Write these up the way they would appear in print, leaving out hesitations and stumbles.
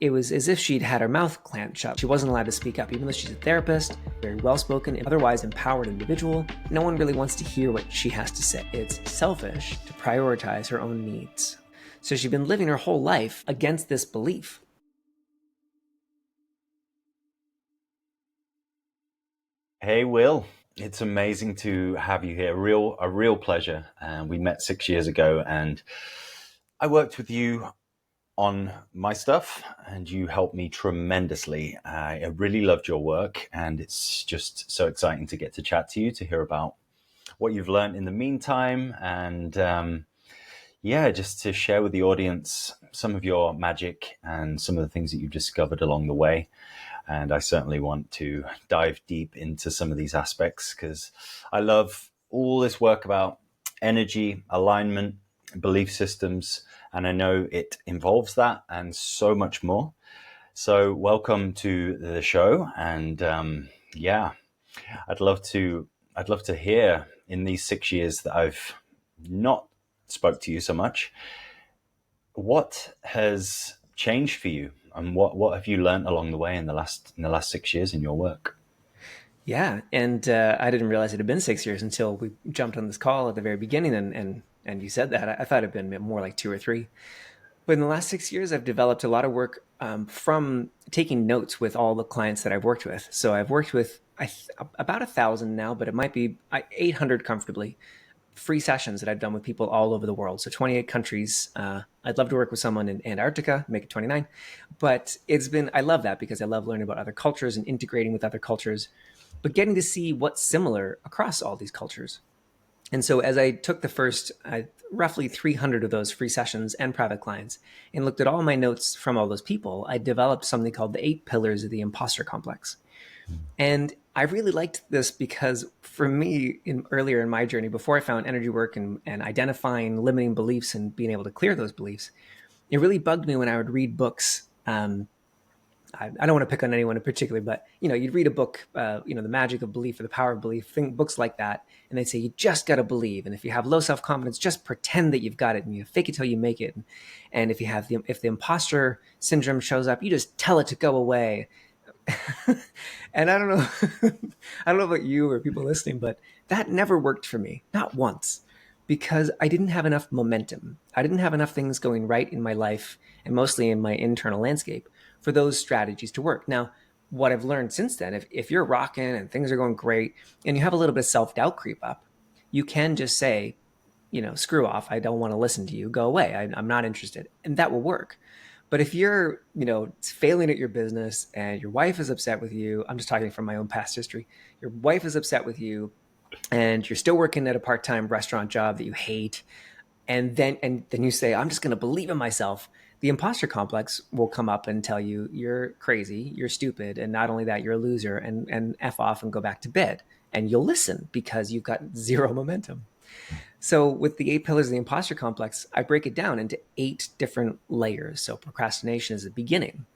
It was as if she'd had her mouth clamped shut. She wasn't allowed to speak up, even though she's a therapist, very well-spoken, and otherwise empowered individual. No one really wants to hear what she has to say. It's selfish to prioritize her own needs. So she'd been living her whole life against this belief. Hey, Will. It's amazing to have you here. A real pleasure. We met 6 years ago, and I worked with you on my stuff, and you helped me tremendously. I really loved your work, and it's just so exciting to get to chat to you, to hear about what you've learned in the meantime, and just to share with the audience some of your magic and some of the things that you've discovered along the way. And I certainly want to dive deep into some of these aspects because I love all this work about energy, alignment, belief systems, and I know it involves that and so much more. So welcome to the show. And I'd love to hear in these 6 years that I've not spoke to you so much, what has changed for you? And what have you learned along the way in the last 6 years in your work? Yeah, and I didn't realize it had been 6 years until we jumped on this call at the very beginning, and you said that. I thought it'd been more like 2 or 3. But in the last 6 years, I've developed a lot of work from taking notes with all the clients that I've worked with. So I've worked with about 1,000 now, but it might be 800 comfortably. Free sessions that I've done with people all over the world. So 28 countries. I'd love to work with someone in Antarctica, make it 29. But I love that because I love learning about other cultures and integrating with other cultures, but getting to see what's similar across all these cultures. And so as I took the first roughly 300 of those free sessions and private clients and looked at all my notes from all those people, I developed something called the 8 pillars of the impostor complex. And I really liked this because for me, earlier in my journey, before I found energy work and identifying limiting beliefs and being able to clear those beliefs, it really bugged me when I would read books. I don't want to pick on anyone in particular, but you'd read a book, The Magic of Belief or The Power of Belief, books like that, and they'd say you just got to believe, and if you have low self-confidence, just pretend that you've got it, and you fake it till you make it, and if the imposter syndrome shows up, you just tell it to go away. And I don't know, I don't know about you or people listening, but that never worked for me, not once, because I didn't have enough momentum. I didn't have enough things going right in my life and mostly in my internal landscape for those strategies to work. Now, what I've learned since then, if you're rocking and things are going great and you have a little bit of self-doubt creep up, you can just say, screw off. I don't want to listen to you. Go away. I'm not interested. And that will work. But if you're, failing at your business and your wife is upset with you, I'm just talking from my own past history, your wife is upset with you and you're still working at a part-time restaurant job that you hate, and then you say, I'm just going to believe in myself, the imposter complex will come up and tell you you're crazy, you're stupid, and not only that, you're a loser, and F off and go back to bed. And you'll listen because you've got zero momentum. So with the 8 pillars of the imposter complex, I break it down into 8 different layers. So procrastination is the beginning.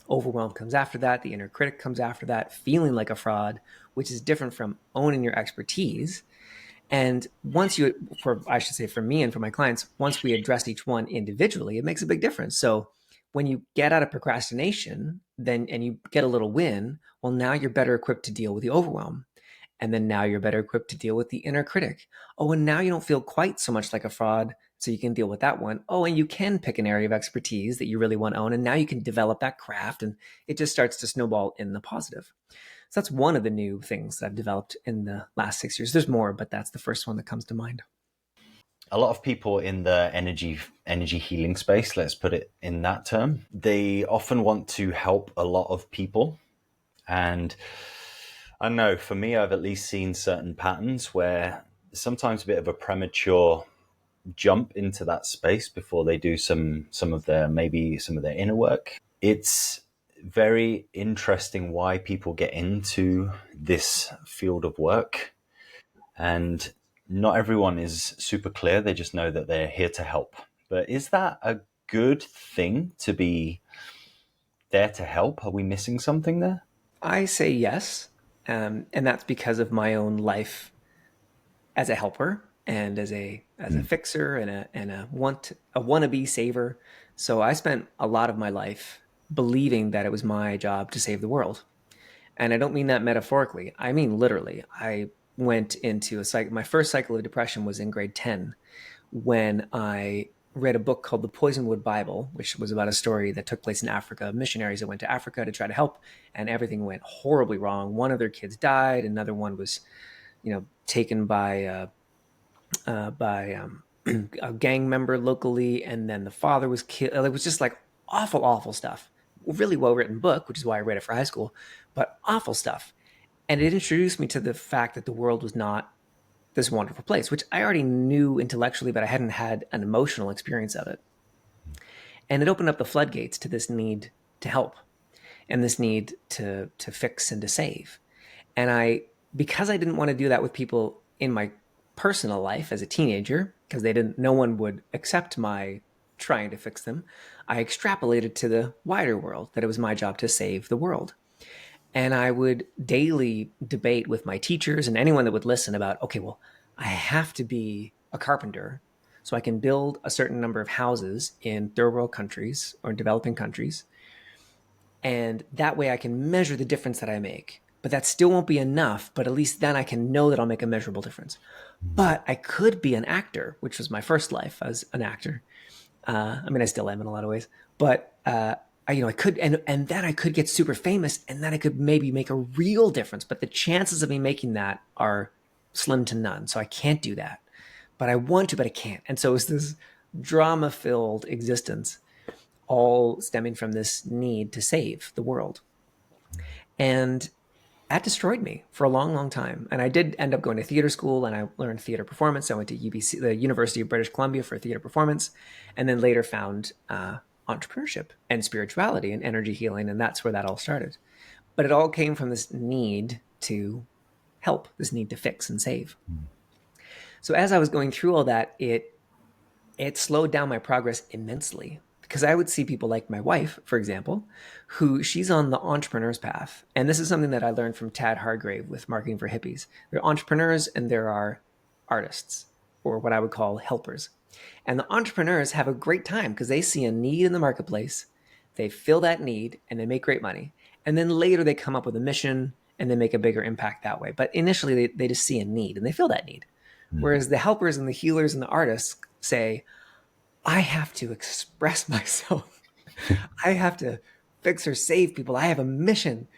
Overwhelm comes after that. The inner critic comes after that. Feeling like a fraud, which is different from owning your expertise. And for me and for my clients, once we address each one individually, it makes a big difference. So when you get out of procrastination, and you get a little win, well, now you're better equipped to deal with the overwhelm. And then now you're better equipped to deal with the inner critic. Oh, and now you don't feel quite so much like a fraud, so you can deal with that one. Oh, and you can pick an area of expertise that you really want to own, and now you can develop that craft, and it just starts to snowball in the positive. So that's one of the new things that I've developed in the last 6 years. There's more, but that's the first one that comes to mind. A lot of people in the energy healing space, let's put it in that term, they often want to help a lot of people. And I don't know, for me, I've at least seen certain patterns where sometimes a bit of a premature jump into that space before they do some of their inner work. It's very interesting why people get into this field of work, and not everyone is super clear. They just know that they're here to help. But is that a good thing, to be there to help? Are we missing something there? I say yes. And that's because of my own life as a helper and as a fixer and a wannabe saver. So I spent a lot of my life believing that it was my job to save the world. And I don't mean that metaphorically. I mean literally. I went into a cycle. My first cycle of depression was in grade 10 when I read a book called The Poisonwood Bible, which was about a story that took place in Africa, missionaries that went to Africa to try to help, and everything went horribly wrong. One of their kids died, another one was, taken by a gang member locally, and then the father was killed. It was just like awful, awful stuff. Really well written book, which is why I read it for high school, but awful stuff. And it introduced me to the fact that the world was not this wonderful place, which I already knew intellectually, but I hadn't had an emotional experience of it. And it opened up the floodgates to this need to help and this need to fix and to save. And because I didn't want to do that with people in my personal life as a teenager, because no one would accept my trying to fix them, I extrapolated to the wider world that it was my job to save the world. And I would daily debate with my teachers and anyone that would listen about, okay, well, I have to be a carpenter so I can build a certain number of houses in third world countries or developing countries. And that way I can measure the difference that I make. But that still won't be enough. But at least then I can know that I'll make a measurable difference. But I could be an actor, which was my first life as an actor. I mean, I still am in a lot of ways. But I could, and then I could get super famous, and then I could maybe make a real difference. But the chances of me making that are slim to none. So I can't do that. But I want to, but I can't. And so it's this drama-filled existence, all stemming from this need to save the world. And that destroyed me for a long, long time. And I did end up going to theater school, and I learned theater performance. I went to UBC, the University of British Columbia, for theater performance, and then later found entrepreneurship and spirituality and energy healing. And that's where that all started. But it all came from this need to help, this need to fix and save. So as I was going through all that, it slowed down my progress immensely, because I would see people like my wife, for example, who she's on the entrepreneur's path. And this is something that I learned from Tad Hargrave with Marketing for Hippies. There are entrepreneurs and there are artists, or what I would call helpers. And the entrepreneurs have a great time because they see a need in the marketplace, they fill that need, and they make great money. And then later they come up with a mission and they make a bigger impact that way. But initially they just see a need and they fill that need. Whereas the helpers and the healers and the artists say, I have to express myself. I have to fix or save people. I have a mission.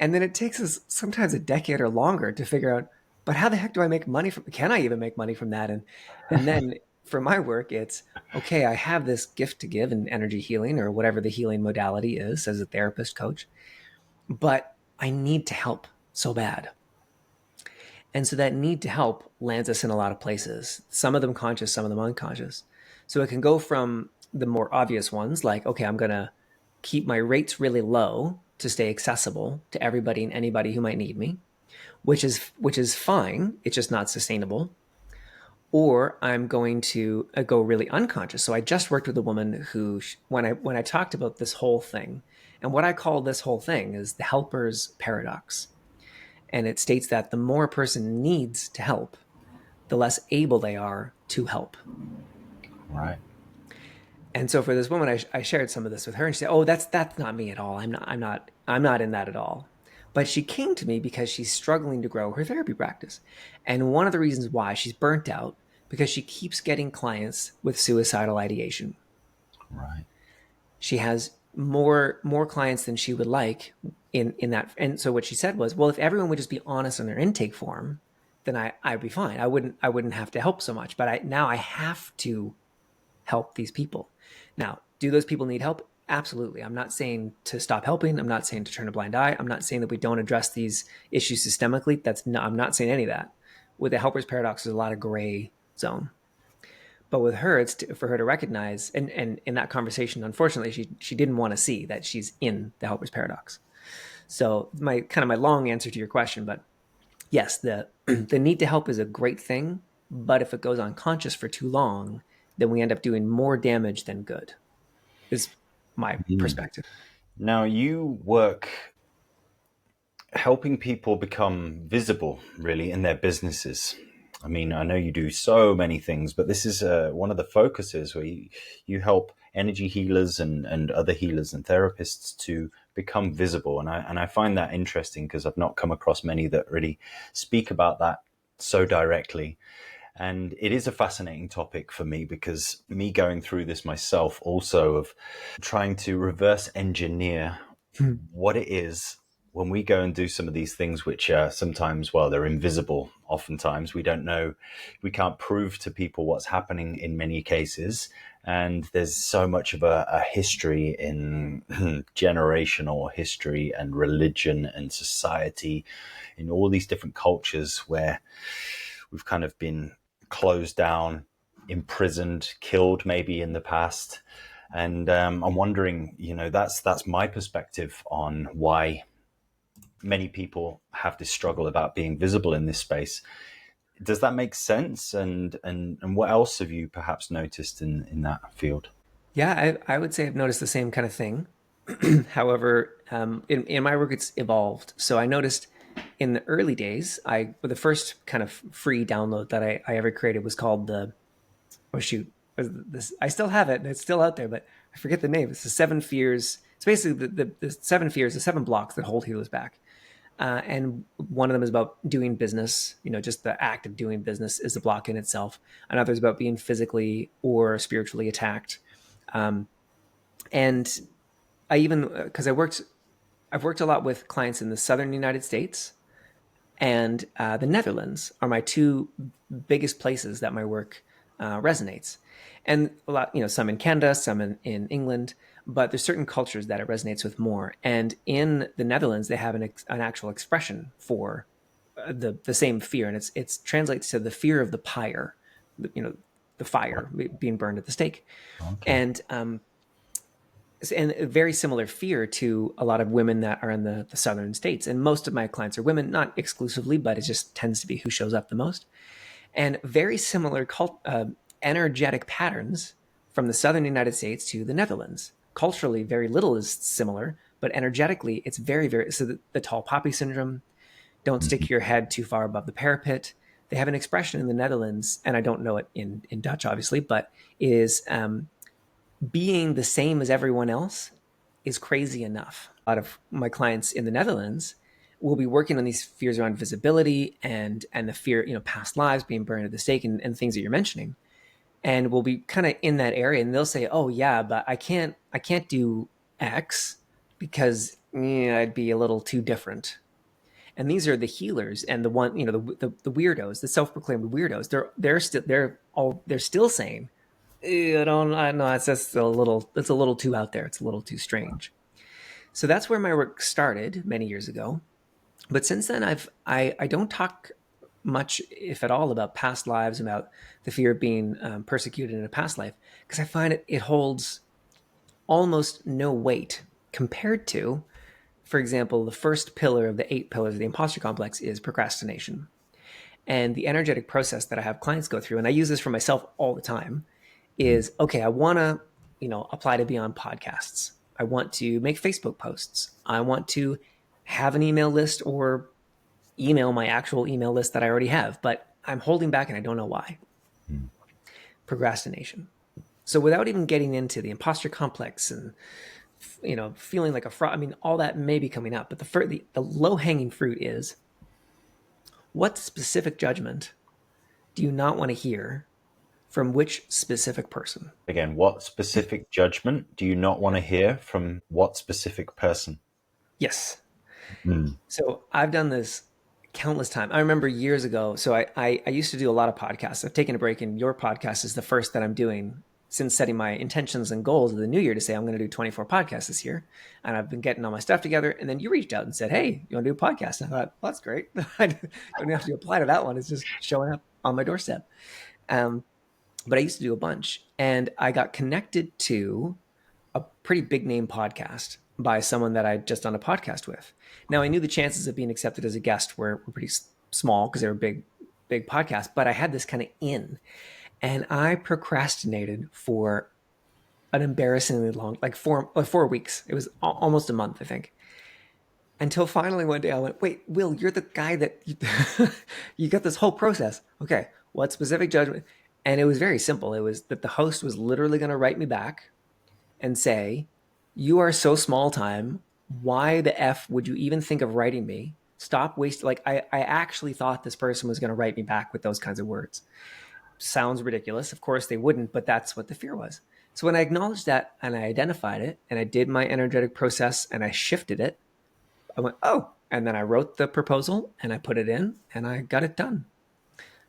And then it takes us sometimes a decade or longer to figure out, but how the heck do I make money from, can I even make money from that? And then for my work, it's, okay, I have this gift to give in energy healing or whatever the healing modality is as a therapist coach, but I need to help so bad. And so that need to help lands us in a lot of places, some of them conscious, some of them unconscious. So it can go from the more obvious ones, like, okay, I'm going to keep my rates really low to stay accessible to everybody and anybody who might need me, which is fine. It's just not sustainable. Or I'm going to go really unconscious. So I just worked with a woman who, when I talked about this whole thing, and what I call this whole thing is the helper's paradox. And it states that the more a person needs to help, the less able they are to help. Right. And so for this woman, I shared some of this with her, and she said, "Oh, that's not me at all. I'm not in that at all." But she came to me because she's struggling to grow her therapy practice, and one of the reasons why she's burnt out because she keeps getting clients with suicidal ideation. Right. She has more clients than she would like in that. And so what she said was, well, if everyone would just be honest on their intake form, then I'd be fine. I wouldn't have to help so much. But now I have to help these people. Now, do those people need help? Absolutely. I'm not saying to stop helping. I'm not saying to turn a blind eye. I'm not saying that we don't address these issues systemically. I'm not saying any of that. With the helper's paradox, there's a lot of gray zone. But with her, it's for her to recognize, and in that conversation, unfortunately, she didn't want to see that she's in the helper's paradox. So my long answer to your question, but yes, the need to help is a great thing, but if it goes unconscious for too long, then we end up doing more damage than good, is my perspective. Now, you work helping people become visible, really, in their businesses. I mean, I know you do so many things, but this is one of the focuses where you help energy healers and other healers and therapists to become visible. And I find that interesting because I've not come across many that really speak about that so directly. And it is a fascinating topic for me because me going through this myself also of trying to reverse engineer what it is when we go and do some of these things, which are sometimes, well, they're invisible. Oftentimes we don't know, we can't prove to people what's happening in many cases. And there's so much of a history in generational history and religion and society in all these different cultures where we've kind of been closed down, imprisoned, killed maybe in the past. And I'm wondering, that's my perspective on why many people have this struggle about being visible in this space. Does that make sense? And what else have you perhaps noticed in that field? Yeah, I would say I've noticed the same kind of thing. However, in my work, it's evolved. So I noticed in the early days, the first kind of free download that I ever created was called oh shoot, this, I still have it and it's still out there, but I forget the name. It's the 7 fears. It's basically the 7 fears, the 7 blocks that hold healers back. And one of them is about doing business. Just the act of doing business is a block in itself. Another is about being physically or spiritually attacked. And I even, because I've worked a lot with clients in the southern United States and the Netherlands are my two biggest places that my work resonates. And a lot, some in Canada, some in England, but there's certain cultures that it resonates with more. And in the Netherlands, they have an actual expression for the same fear, and it's translates to the fear of the pyre, the fire being burned at the stake, Okay. and a very similar fear to a lot of women that are in the southern states. And most of my clients are women, not exclusively, but it just tends to be who shows up the most. And very similar energetic patterns from the southern United States to the Netherlands. Culturally, very little is similar, but energetically, it's very, very. So the tall poppy syndrome, don't Mhm. stick your head too far above the parapet. They have an expression in the Netherlands, and I don't know it in Dutch, obviously, but is being the same as everyone else is crazy enough. A lot of my clients in the Netherlands will be working on these fears around visibility and the fear, past lives, being burned at the stake, and things that you're mentioning. And we'll be kind of in that area, and they'll say, "Oh yeah, but I can't do X because I'd be a little too different." And these are the healers and the one, the weirdos, the self-proclaimed weirdos. They're still saying, I don't I know it's just it's a little too out there. It's a little too strange. So that's where my work started many years ago. But since then I don't talk much, if at all, about past lives, about the fear of being persecuted in a past life, because I find it holds almost no weight compared to, for example, the first pillar of the 8 pillars of the imposter complex is procrastination. And the energetic process that I have clients go through, and I use this for myself all the time, is okay, I want to, apply to be on podcasts. I want to make Facebook posts. I want to have an email list or email my actual email list that I already have, but I'm holding back and I don't know why. Procrastination. So without even getting into the imposter complex and feeling like a fraud, I mean, all that may be coming up, but the low hanging fruit is, what specific judgment do you not want to hear from which specific person? Again, what specific judgment do you not want to hear from what specific person? Yes. Mm. So I've done this countless times. I remember years ago. So I used to do a lot of podcasts. I've taken a break, and your podcast is the first that I'm doing since setting my intentions and goals of the new year to say I'm going to do 24 podcasts this year. And I've been getting all my stuff together. And then you reached out and said, "Hey, you want to do a podcast?" And I thought, well, that's great. I don't have to apply to that one. It's just showing up on my doorstep. Um, but I used to do a bunch, and I got connected to a pretty big name podcast by someone that I'd just done a podcast with. Now I knew the chances of being accepted as a guest were pretty small because they were big podcasts, but I had this kind of in, and I procrastinated for an embarrassingly long, like 4 weeks. It was almost a month, I think. Until finally one day I went, "Wait, Will, you're the guy that you got this whole process. Okay, what specific judgment?" And it was very simple. It was that the host was literally going to write me back, and say, you are so small time. Why the F would you even think of writing me? Stop wasting. Like, I actually thought this person was going to write me back with those kinds of words. Sounds ridiculous. Of course they wouldn't, but that's what the fear was. So when I acknowledged that and I identified it and I did my energetic process and I shifted it, I went, oh, and then I wrote the proposal and I put it in and I got it done.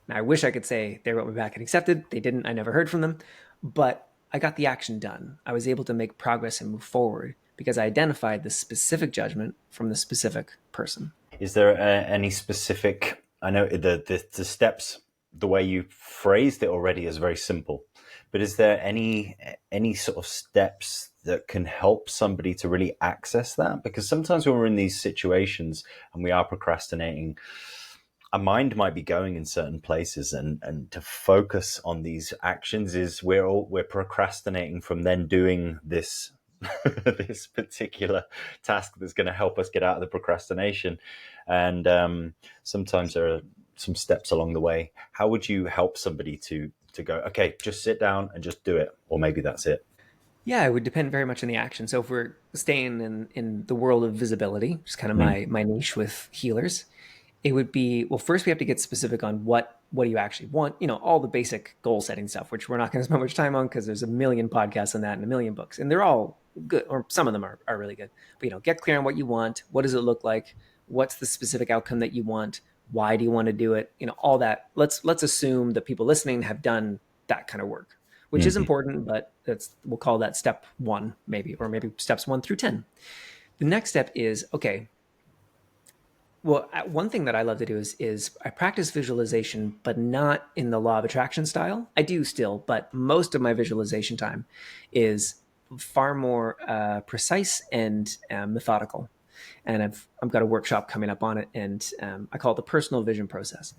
Now, I wish I could say they wrote me back and accepted. They didn't. I never heard from them, but I got the action done. I was able to make progress and move forward because I identified the specific judgment from the specific person. Is there any specific? I know the steps, the way you phrased it already is very simple, but is there any sort of steps that can help somebody to really access that? Because sometimes when we're in these situations and we are procrastinating, our mind might be going in certain places, and to focus on these actions is we're procrastinating from then doing this this particular task that's going to help us get out of the procrastination. And sometimes there are some steps along the way. How would you help somebody to go, okay, just sit down and just do it, or maybe that's it? Yeah, it would depend very much on the action. So if we're staying in the world of visibility, which is kind of Mm. my niche with healers, it would be, well, first we have to get specific on what do you actually want, all the basic goal setting stuff, which we're not going to spend much time on because there's a million podcasts on that and a million books, and they're all good, or some of them are really good. But get clear on what you want. What does it look like? What's the specific outcome that you want? Why do you want to do it? All that. Let's assume that people listening have done that kind of work, which is Mhm. important, but we'll call that step one, maybe, or maybe steps 1 through 10. The next step is, okay, well, one thing that I love to do is I practice visualization, but not in the law of attraction style. I do still, but most of my visualization time is far more precise and methodical. And I've got a workshop coming up on it, and I call it the personal vision process.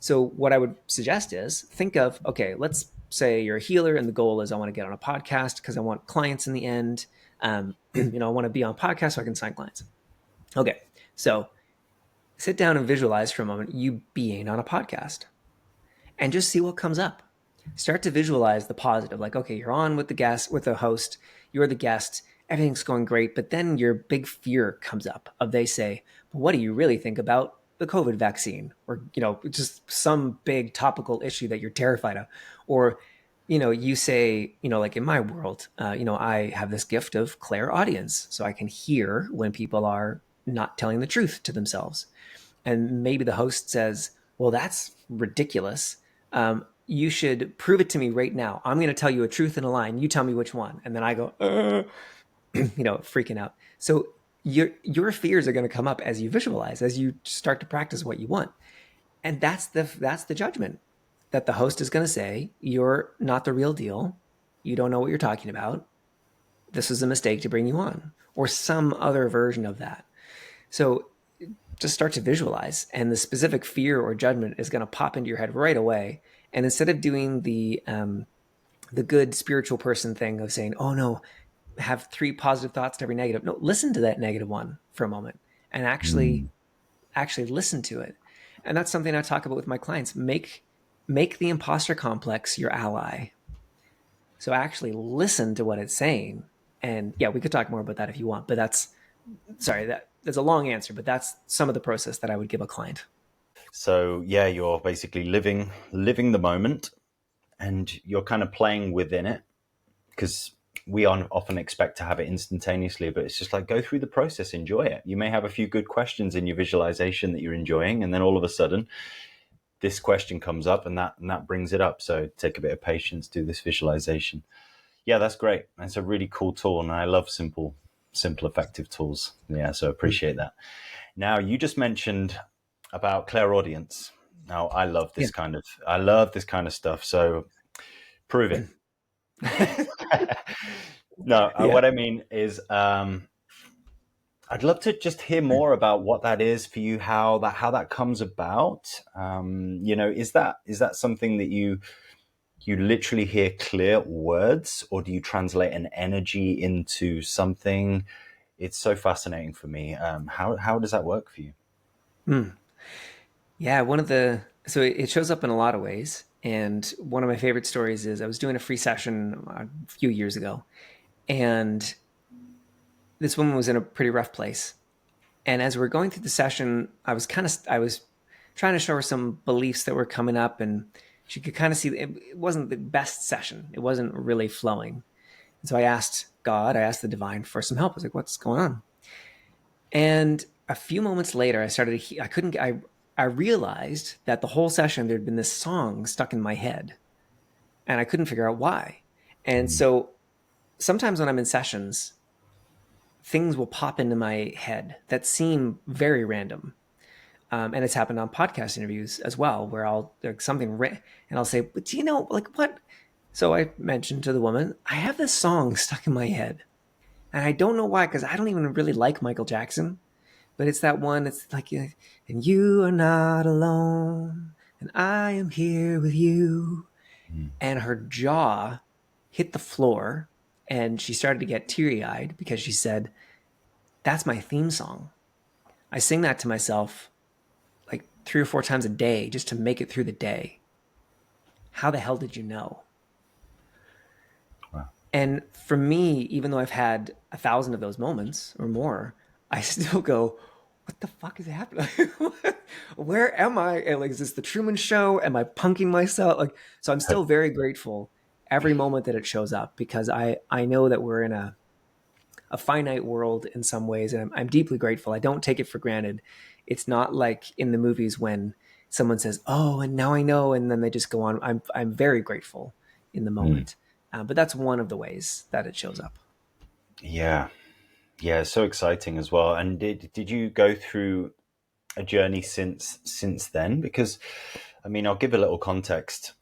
So what I would suggest is think of, okay, let's say you're a healer, and the goal is I want to get on a podcast because I want clients in the end. I want to be on a podcast so I can sign clients. Okay, so sit down and visualize for a moment you being on a podcast and just see what comes up. Start to visualize the positive, like, okay, you're on with the guest, with the host, you're the guest, everything's going great, but then your big fear comes up of, they say, but what do you really think about the COVID vaccine? Or, just some big topical issue that you're terrified of. Or, you say, like in my world, I have this gift of clairaudience, so I can hear when people are not telling the truth to themselves. And maybe the host says, well, that's ridiculous. You should prove it to me right now. I'm going to tell you a truth and a lie, and you tell me which one. And then I go, freaking out. So your fears are going to come up as you visualize, as you start to practice what you want. And that's the judgment that the host is going to say, you're not the real deal. You don't know what you're talking about. This was a mistake to bring you on, or some other version of that. So just start to visualize, and the specific fear or judgment is going to pop into your head right away. And instead of doing the good spiritual person thing of saying, oh no, have 3 positive thoughts to every negative, no, listen to that negative one for a moment and actually Mm. listen to it. And that's something I talk about with my clients. Make the imposter complex your ally. So actually listen to what it's saying. And yeah, we could talk more about that if you want, but that's a long answer, but that's some of the process that I would give a client. So yeah, you're basically living the moment, and you're kind of playing within it, because often expect to have it instantaneously, but it's just like, go through the process, enjoy it. You may have a few good questions in your visualization that you're enjoying, and then all of a sudden this question comes up, and that brings it up. So take a bit of patience, do this visualization. Yeah, that's great. That's a really cool tool, and I love simple effective tools. Yeah, so appreciate that. Now, you just mentioned about clairaudience. Now, Yeah. I love this kind of stuff. So prove it. No, Yeah. what I mean is, I'd love to just hear more about what that is for you, how that comes about. Is that something that you literally hear clear words, or do you translate an energy into something? It's so fascinating for me. How does that work for you? Mm. Yeah. So it shows up in a lot of ways. And one of my favorite stories is I was doing a free session a few years ago, And this woman was in a pretty rough place. And as we were going through the session, I was trying to show her some beliefs that were coming up, and she could kind of see it wasn't the best session. It wasn't really flowing. And so I asked God, I asked the divine for some help. I was like, what's going on? And a few moments later, I realized that the whole session, there'd been this song stuck in my head, and I couldn't figure out why. And Mm. so sometimes when I'm in sessions, things will pop into my head that seem very random. And it's happened on podcast interviews as well, where I'll like and I'll say, "But do you know like what?" So I mentioned to the woman, "I have this song stuck in my head, and I don't know why, because I don't even really like Michael Jackson, but it's that one. It's like, and you are not alone, and I am here with you." Mm. And her jaw hit the floor, and she started to get teary eyed because she said, "That's my theme song. I sing that to myself like 3 or 4 times a day just to make it through the day. How the hell did you know?" Wow. And for me, even though I've had 1,000 of those moments or more, I still go, what the fuck is happening? Where am I? And like, is this the Truman Show? Am I punking myself? Like, so I'm still very grateful every moment that it shows up, because I know that we're in a finite world in some ways, and I'm deeply grateful. I don't take it for granted. It's not like in the movies when someone says, "Oh, and now I know," and then they just go on. I'm very grateful in the Mm. moment, but that's one of the ways that it shows up. Yeah. Yeah. So exciting as well. And did you go through a journey since then? Because I mean, I'll give a little context.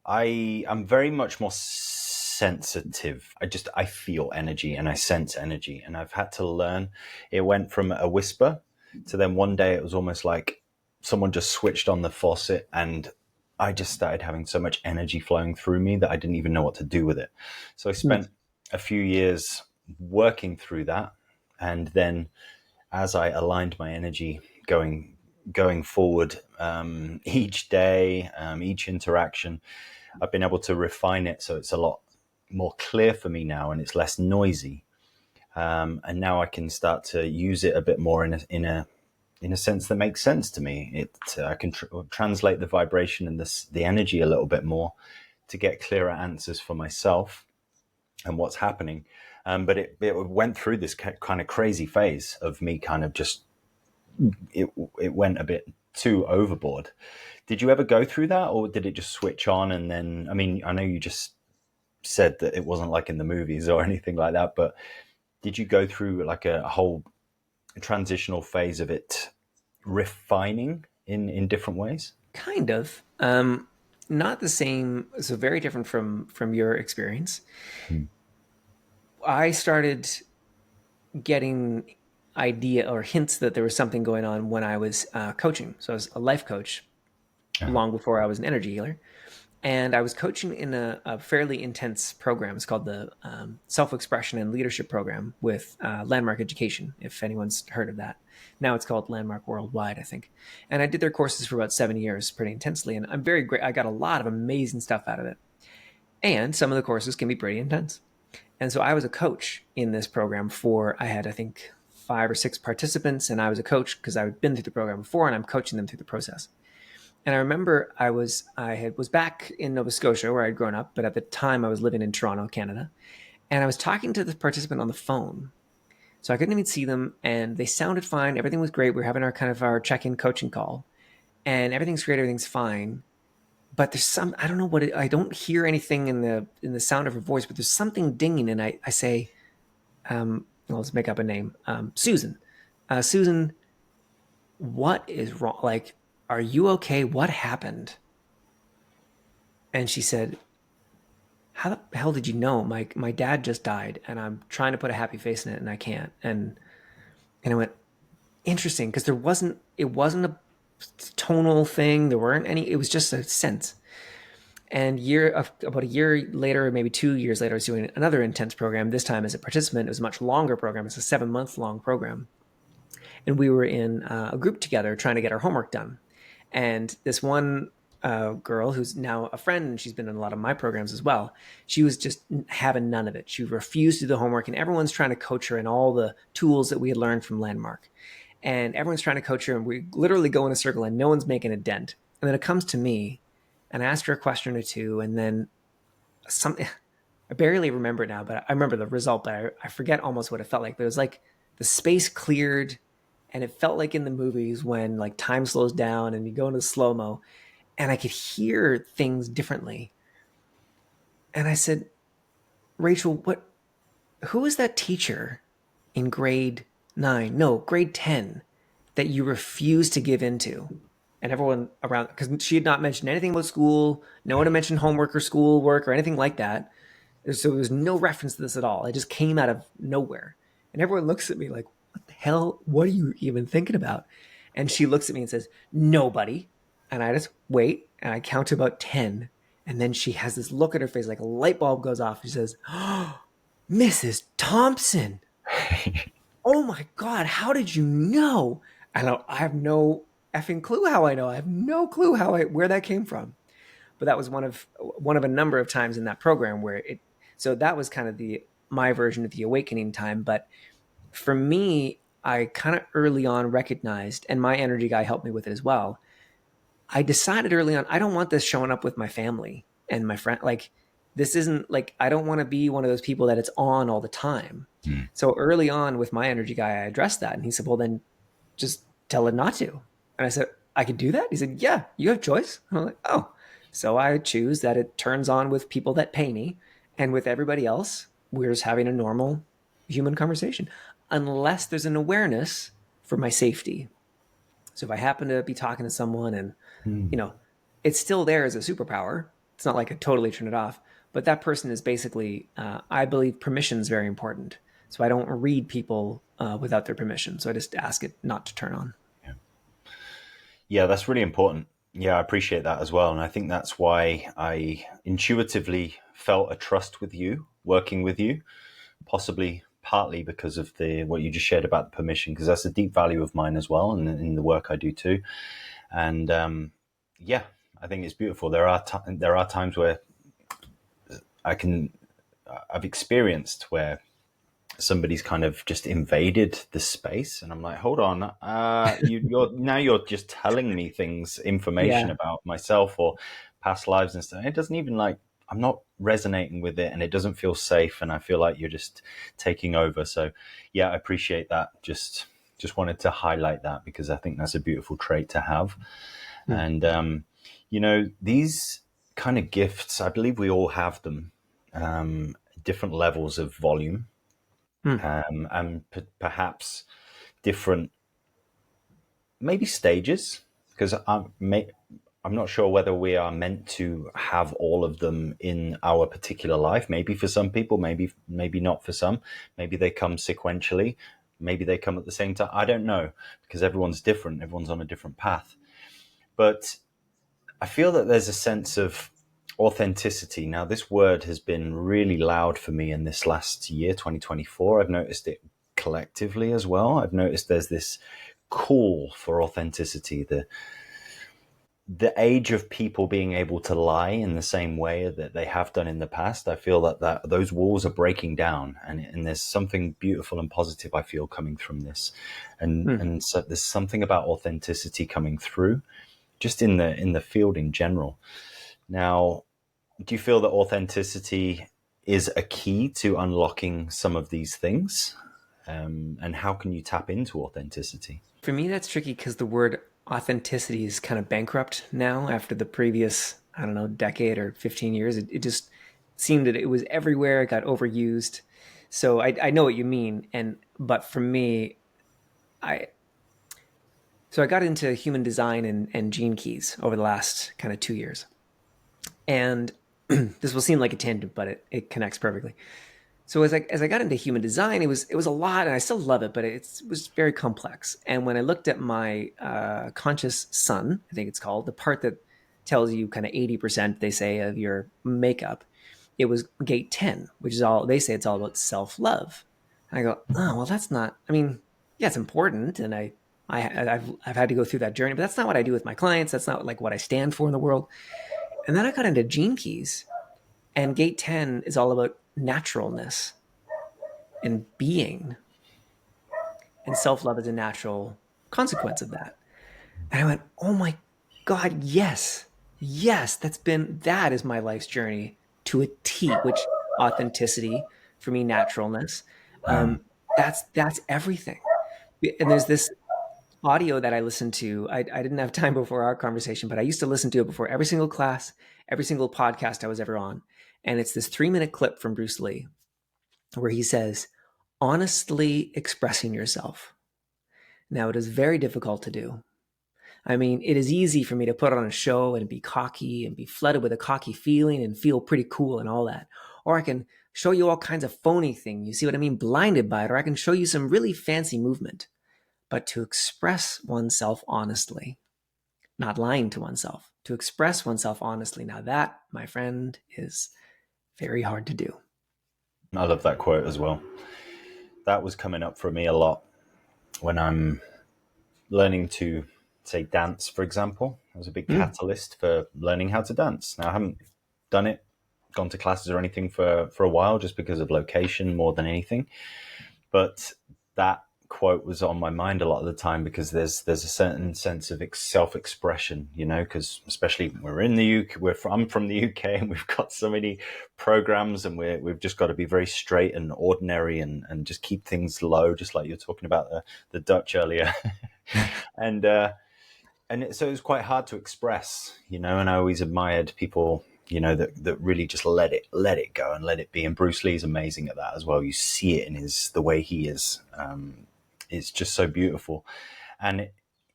I am very much more sensitive. I feel energy and I sense energy, and I've had to learn. It went from a whisper to then one day it was almost like someone just switched on the faucet, and I just started having so much energy flowing through me that I didn't even know what to do with it. So I Hmm. spent a few years working through that, and then as I aligned my energy going forward, each day, each interaction, I've been able to refine it so it's a lot more clear for me now, and it's less noisy. And now I can start to use it a bit more in a sense that makes sense to me. I can translate the vibration and the energy a little bit more to get clearer answers for myself and what's happening. But it went through this kind of crazy phase of me kind of just it went a bit too overboard. Did you ever go through that, or did it just switch on? And then, I mean, I know you just said that it wasn't like in the movies or anything like that, but did you go through like a whole transitional phase of it refining in different ways? Kind of, not the same. So very different from your experience. Hmm. I started getting idea or hints that there was something going on when I was coaching. So I was a life coach Uh-huh. long before I was an energy healer. And I was coaching in a fairly intense program. It's called the Self-Expression and Leadership Program with Landmark Education, if anyone's heard of that. Now it's called Landmark Worldwide, I think. And I did their courses for about 7 years pretty intensely. And I'm very great. I got a lot of amazing stuff out of it. And some of the courses can be pretty intense. And so I was a coach in this program I had, I think, 5 or 6 participants. And I was a coach because I had been through the program before, and I'm coaching them through the process. And I remember was back in Nova Scotia where I'd grown up, but at the time I was living in Toronto, Canada, and I was talking to the participant on the phone. So I couldn't even see them, and they sounded fine. Everything was great. We were having our check-in coaching call, and everything's great, everything's fine. But there's I don't know I don't hear anything in the sound of her voice, but there's something dinging, and I say, well, let's make up a name, Susan. Susan, what is wrong? Like, are you okay? What happened? And she said, how the hell did you know? My dad just died, and I'm trying to put a happy face in it, and I can't. And I went, interesting, because it wasn't a tonal thing. There weren't any. It was just a sense. And about a year later, or maybe 2 years later, I was doing another intense program. This time as a participant, it was a much longer program. It's a 7 month long program, and we were in a group together trying to get our homework done. And this one girl who's now a friend, and she's been in a lot of my programs as well. She was just having none of it. She refused to do the homework, and everyone's trying to coach her in all the tools that we had learned from Landmark. And everyone's trying to coach her, and we literally go in a circle, and no one's making a dent. And then it comes to me, and I asked her a question or two, and then something. I barely remember it now, but I remember the result, but I forget almost what it felt like. But it was like the space cleared, and it felt like in the movies when like time slows down and you go into slow mo, and I could hear things differently. And I said, Rachel, who is that teacher in grade 9? No, grade 10 that you refused to give into? And everyone around, because she had not mentioned anything about school. No one had mentioned homework or school work or anything like that. So there was no reference to this at all. It just came out of nowhere. And everyone looks at me like, what the hell? What are you even thinking about? And she looks at me and says, nobody. And I just wait and I count to about 10. And then she has this look at her face like a light bulb goes off. She says, oh, Mrs. Thompson. Oh my God, how did you know? I have no effing clue how I know. I have no clue where that came from. But that was one of a number of times in that program where it. So that was kind of my version of the awakening time. But for me, I kind of early on recognized, and my energy guy helped me with it as well. I decided early on, I don't want this showing up with my family and my friend. Like, this isn't like, I don't want to be one of those people that it's on all the time. Mm. So early on with my energy guy, I addressed that. And he said, well, then just tell it not to. And I said, I could do that? He said, yeah, you have choice. And I'm like, oh. So I choose that it turns on with people that pay me. And with everybody else, we're just having a normal human conversation. Unless there's an awareness for my safety. So if I happen to be talking to someone and, Mm. it's still there as a superpower. It's not like I totally turn it off, but that person is basically, I believe permission is very important. So I don't read people without their permission. So I just ask it not to turn on. Yeah. Yeah, that's really important. Yeah, I appreciate that as well. And I think that's why I intuitively felt a trust with you, working with you, possibly partly because of what you just shared about the permission, because that's a deep value of mine as well, and in the work I do too. And yeah, I think it's beautiful. There are times where I've experienced where somebody's kind of just invaded the space, and I'm like, hold on, you're just telling me information Yeah. about myself or past lives and stuff. It doesn't even I'm not resonating with it, and it doesn't feel safe, and I feel like you're just taking over. So yeah, I appreciate that. Just wanted to highlight that because I think that's a beautiful trait to have. Hmm. And these kind of gifts, I believe we all have them, different levels of volume, Hmm. and perhaps different, maybe stages, because I'm not sure whether we are meant to have all of them in our particular life. Maybe for some people, maybe not for some. Maybe they come sequentially. Maybe they come at the same time. I don't know, because everyone's different. Everyone's on a different path. But I feel that there's a sense of authenticity. Now, this word has been really loud for me in this last year, 2024. I've noticed it collectively as well. I've noticed there's this call for authenticity, the age of people being able to lie in the same way that they have done in the past. I feel that those walls are breaking down, and there's something beautiful and positive I feel coming from this, and Hmm. and so there's something about authenticity coming through, just in the field in general. Now, do you feel that authenticity is a key to unlocking some of these things? And how can you tap into authenticity? For me, that's tricky because the word authenticity is kind of bankrupt now after the previous, I don't know, decade or 15 years. It just seemed that it was everywhere. It got overused. So I know what you mean. But for me, I, so I got into human design and gene keys over the last kind of 2 years. And this will seem like a tangent, but it connects perfectly. So as I got into human design, it was a lot, and I still love it, but it was very complex. And when I looked at my conscious sun, I think it's called, the part that tells you kind of 80%, they say, of your makeup, it was gate 10, which is all they say. It's all about self love. And I go, oh well, that's not. I mean, yeah, it's important, and I've had to go through that journey, but that's not what I do with my clients. That's not like what I stand for in the world. And then I got into Gene Keys, and Gate 10 is all about naturalness and being, and self-love is a natural consequence of that. And I went, oh my God, yes, yes, that is my life's journey to a T, which authenticity for me, naturalness. Mm. That's everything. And there's this audio that I listened to. I didn't have time before our conversation, but I used to listen to it before every single class, every single podcast I was ever on. And it's this 3-minute clip from Bruce Lee where he says, honestly expressing yourself. Now, it is very difficult to do. I mean, it is easy for me to put on a show and be cocky and be flooded with a cocky feeling and feel pretty cool and all that. Or I can show you all kinds of phony thing. You see what I mean? Blinded by it. Or I can show you some really fancy movement. But to express oneself honestly, not lying to oneself, to express oneself honestly. Now that, my friend, is very hard to do. I love that quote as well. That was coming up for me a lot when I'm learning to, say, dance, for example. It was a big catalyst for learning how to dance. Now, I haven't done it, gone to classes or anything for a while, just because of location more than anything. But that quote was on my mind a lot of the time, because there's a certain sense of self-expression, because especially we're in the UK, I'm from the UK, and we've got so many programs, and we've just got to be very straight and ordinary, and just keep things low, just like you're talking about the Dutch earlier. So it was quite hard to express, and I always admired people, that really just let it go and let it be. And Bruce Lee is amazing at that as well. You see it in the way he is. It's just so beautiful. And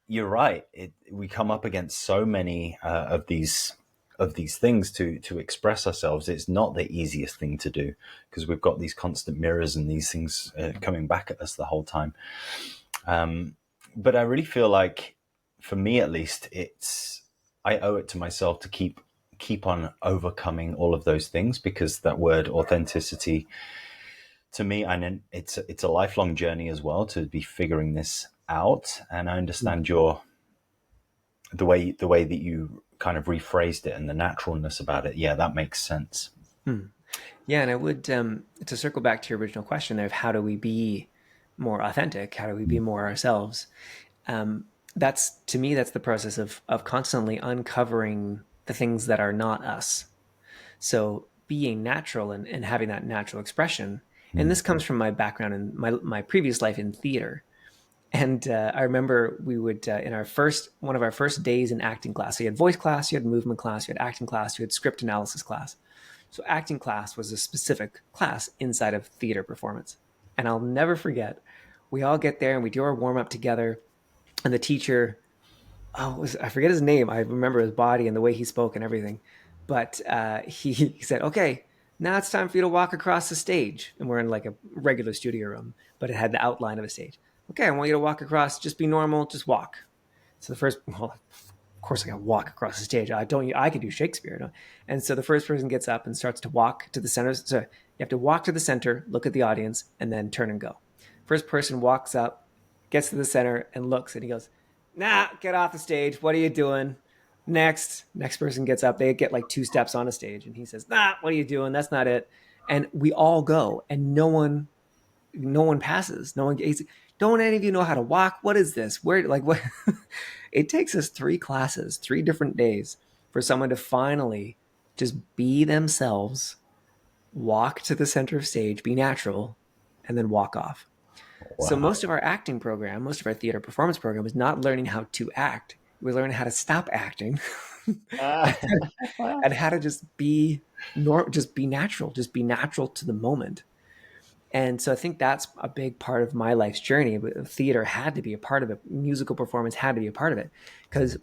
you're right. We come up against so many of these things to express ourselves. It's not the easiest thing to do, because we've got these constant mirrors and these things coming back at us the whole time. But I really feel like, for me at least, I owe it to myself to keep on overcoming all of those things, because that word authenticity, to me, it's a lifelong journey as well, to be figuring this out. And I understand the way that you kind of rephrased it and the naturalness about it. Yeah, that makes sense. Yeah, and I would, to circle back to your original question there of how do we be more authentic? How do we be more ourselves? To me, that's the process of constantly uncovering the things that are not us. So being natural and having that natural expression. And this comes from my background in my previous life in theater. And I remember we would, in one of our first days in acting class, so you had voice class, you had movement class, you had acting class, you had script analysis class. So acting class was a specific class inside of theater performance. And I'll never forget, we all get there and we do our warm up together. And the teacher, I forget his name. I remember his body and the way he spoke and everything. But he said, okay, now it's time for you to walk across the stage. And we're in like a regular studio room, but it had the outline of a stage. Okay, I want you to walk across, just be normal, just walk. So of course I got to walk across the stage. I could do Shakespeare. No? And so the first person gets up and starts to walk to the center. So you have to walk to the center, look at the audience, and then turn and go. First person walks up, gets to the center and looks, and he goes, nah, get off the stage. What are you doing? Next person gets up. They get like 2 steps on a stage, and he says, nah, what are you doing? That's not it. And we all go, and no one passes. No one. Don't any of you know how to walk? What is this? What? It takes us 3 classes, 3 different days for someone to finally just be themselves, walk to the center of stage, be natural, and then walk off. Wow. So most of our acting program, most of our theater performance program is not learning how to act. We're learning how to stop acting and how to just be natural, just be natural to the moment. And so I think that's a big part of my life's journey. Theater had to be a part of it. Musical performance had to be a part of it, because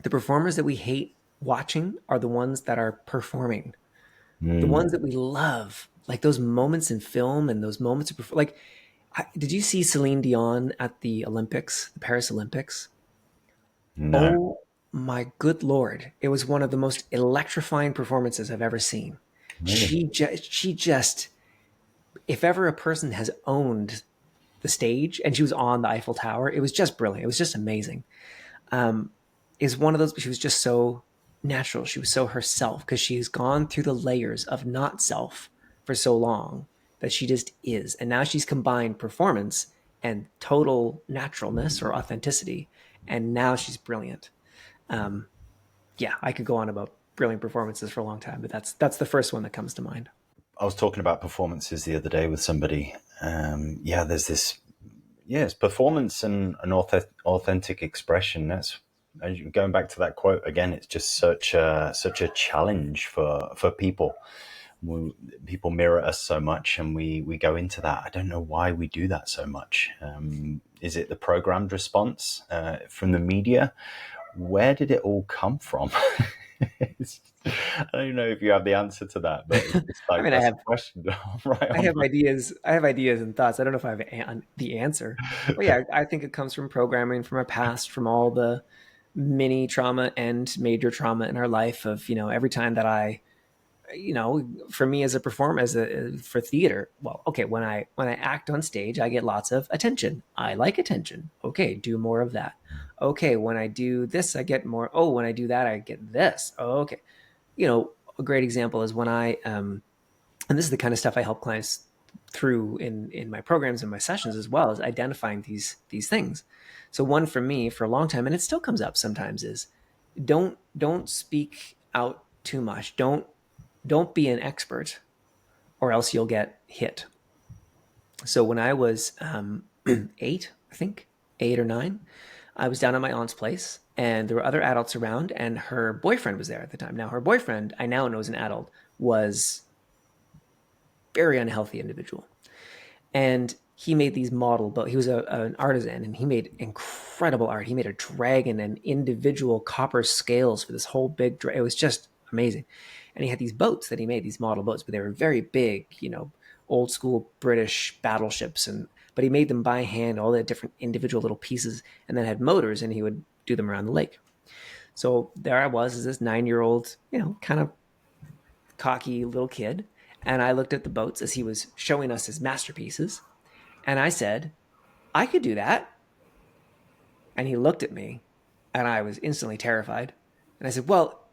the performers that we hate watching are the ones that are performing. The ones that we love, like those moments in film and those moments of did you see Celine Dion at the Olympics, the Paris Olympics? No. Oh my good Lord. It was one of the most electrifying performances I've ever seen. Really? She just, if ever a person has owned the stage, and she was on the Eiffel Tower. It was just brilliant. It was just amazing. Is one of those. She was just so natural. She was so herself because she's gone through the layers of not self for so long that she just is, and now she's combined performance and total naturalness or authenticity, and now she's brilliant. Um, yeah, I could go on about brilliant performances for a long time, but that's the first one that comes to mind. I was talking about performances the other day with somebody. Yeah, there's this. Yeah, it's performance and an authentic expression. That's going back to that quote again. It's just such a challenge for people. People mirror us so much, and we go into that. I don't know why we do that so much. Is it the programmed response from the media? Where did it all come from? I don't know if you have the answer to that, but it's I like mean, that's a question right I on have ideas. I have ideas and thoughts. I don't know if I have the answer, but yeah, I think it comes from programming from our past, from all the mini trauma and major trauma in our life. Of every time that for me as a performer, for theater, well, okay, when I act on stage, I get lots of attention. I like attention. Okay, do more of that. Okay, when I do this, I get more. Oh, when I do that, I get this. Oh, okay, a great example is when and this is the kind of stuff I help clients through in my programs and my sessions as well, as identifying these things. So one for me for a long time, and it still comes up sometimes, is don't speak out too much. Don't be an expert, or else you'll get hit. So when I was eight, I think 8 or 9, I was down at my aunt's place, and there were other adults around, and her boyfriend was there at the time. Now her boyfriend, I now know as an adult, was very unhealthy individual. And he made these model boats. He was an artisan, and he made incredible art. He made a dragon and individual copper scales for this whole big it was just amazing. And he had these boats that he made, these model boats, but they were very big, old school British battleships. But he made them by hand, all the different individual little pieces, and then had motors, and he would do them around the lake. So there I was as this 9-year-old, kind of cocky little kid. And I looked at the boats as he was showing us his masterpieces. And I said, I could do that. And he looked at me, and I was instantly terrified. And I said, well,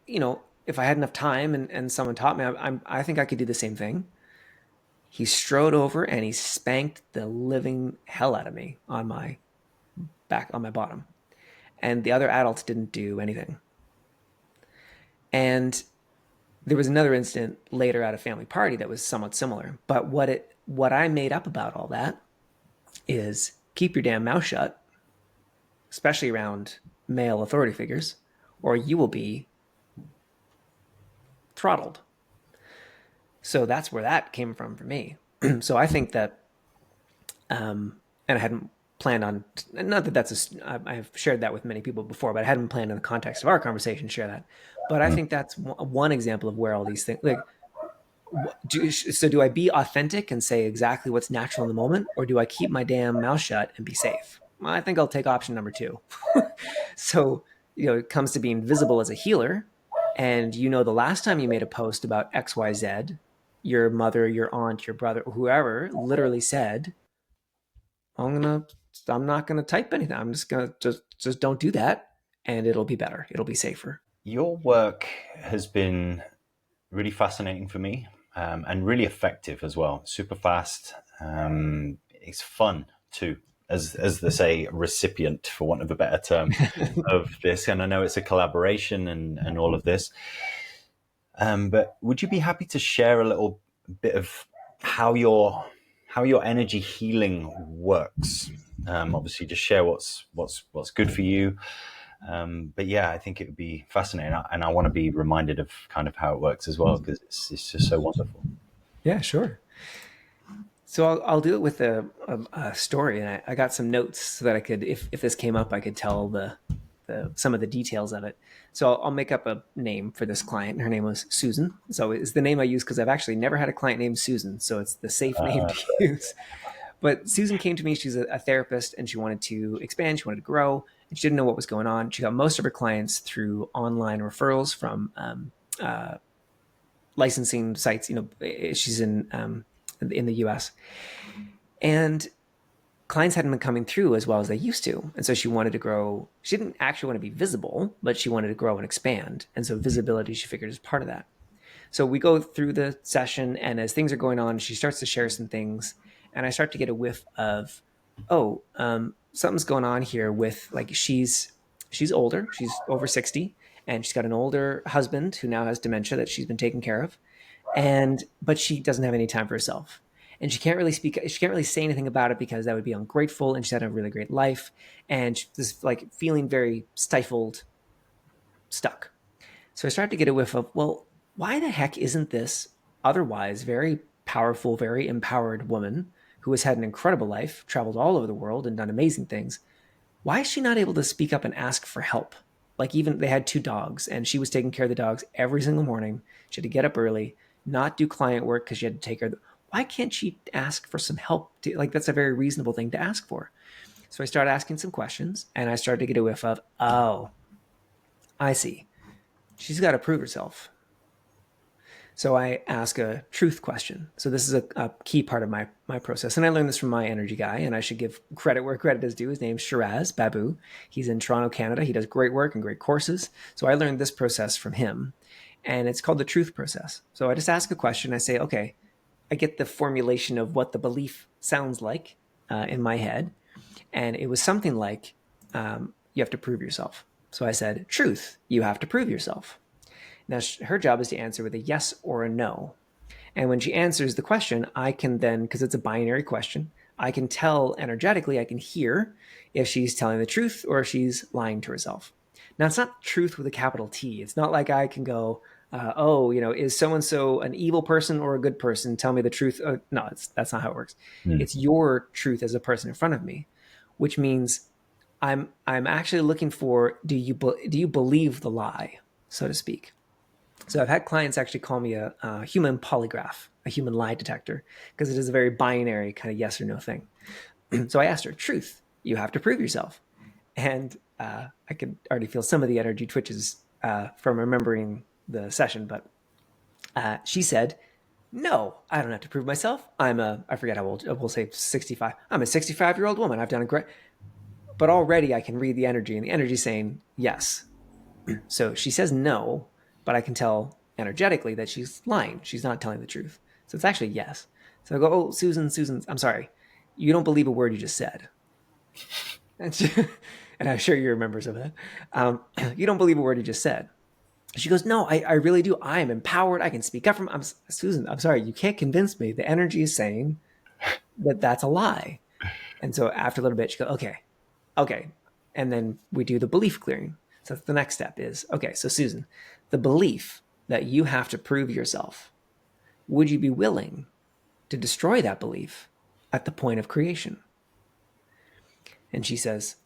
if I had enough time and someone taught me, I think I could do the same thing. He strode over and he spanked the living hell out of me on my back, on my bottom. And the other adults didn't do anything. And there was another incident later at a family party that was somewhat similar. But what I made up about all that is keep your damn mouth shut, especially around male authority figures, or you will be throttled. So that's where that came from for me. So I think that, and I hadn't planned on, not that I've shared that with many people before, but I hadn't planned in the context of our conversation to share that. But I think that's one example of where all these things, like, do I be authentic and say exactly what's natural in the moment, or do I keep my damn mouth shut and be safe? Well, I think I'll take option number 2. So, it comes to being visible as a healer. And the last time you made a post about XYZ, your mother, your aunt, your brother, whoever literally said, I'm not gonna type anything. I'm just gonna just don't do that, and it'll be better. It'll be safer. Your work has been really fascinating for me, and really effective as well. Super fast. It's fun too, as they say, recipient, for want of a better term, of this. And I know it's a collaboration and all of this. But would you be happy to share a little bit of how your energy healing works? Obviously, just share what's good for you. But yeah, I think it would be fascinating, and I want to be reminded of kind of how it works as well, because it's just so wonderful. Yeah, sure. So I'll do it with a story, and I got some notes so that I could, if this came up, I could tell some of the details of it. So I'll make up a name for this client. Her name was Susan. So it's the name I use because I've actually never had a client named Susan, so it's the safe name to use. But Susan came to me. She's a therapist, and she wanted to expand. She wanted to grow, and she didn't know what was going on. She got most of her clients through online referrals from licensing sites. She's in the U.S. And clients hadn't been coming through as well as they used to. And so she wanted to grow. She didn't actually want to be visible, but she wanted to grow and expand. And so visibility, she figured, is part of that. So we go through the session, and as things are going on, she starts to share some things, and I start to get a whiff of, something's going on here with, like, she's older, she's over 60, and she's got an older husband who now has dementia that she's been taking care of, but she doesn't have any time for herself. And she can't really speak, she can't really say anything about it because that would be ungrateful, and she's had a really great life, and she's like feeling very stifled, stuck. So I started to get a whiff of, well, why the heck isn't this otherwise very powerful, very empowered woman who has had an incredible life, traveled all over the world and done amazing things? Why is she not able to speak up and ask for help? Like, even they had 2 dogs, and she was taking care of the dogs every single morning. She had to get up early, not do client work because she had to take her. Why can't she ask for some help? Like, that's a very reasonable thing to ask for. So I started asking some questions, and I started to get a whiff of, oh, I see. She's got to prove herself. So I ask a truth question. So this is a key part of my process. And I learned this from my energy guy, and I should give credit where credit is due. His name's Shiraz Babu. He's in Toronto, Canada. He does great work and great courses. So I learned this process from him, and it's called the truth process. So I just ask a question. I say, okay, I get the formulation of what the belief sounds like in my head. And it was something like, you have to prove yourself. So I said, truth, you have to prove yourself. Now, her job is to answer with a yes or a no. And when she answers the question, I can then, because it's a binary question, I can tell energetically, I can hear if she's telling the truth or if she's lying to herself. Now, it's not truth with a capital T. It's not like I can go, is so-and-so an evil person or a good person? Tell me the truth. No, that's not how it works. It's your truth as a person in front of me, which means I'm actually looking for, do you believe the lie, so to speak? So I've had clients actually call me a human polygraph, a human lie detector, because it is a very binary kind of yes or no thing. So I asked her, truth, you have to prove yourself. And I could already feel some of the energy twitches from remembering the session, but she said, no, I don't have to prove myself. I forget how old, we'll say 65. I'm a 65-year-old woman. I've done a great, but already I can read the energy, and the energy saying yes. So she says no, but I can tell energetically that she's lying. She's not telling the truth. So it's actually yes. So I go, oh, Susan, I'm sorry. You don't believe a word you just said. And I'm sure you remember some of that. You don't believe a word you just said. She goes, no, I really do. I am empowered. I can speak up from, Susan, I'm sorry. You can't convince me. The energy is saying that that's a lie. And so after a little bit, she goes, okay. And then we do the belief clearing. So the next step is, okay, so Susan, the belief that you have to prove yourself, would you be willing to destroy that belief at the point of creation? And she says,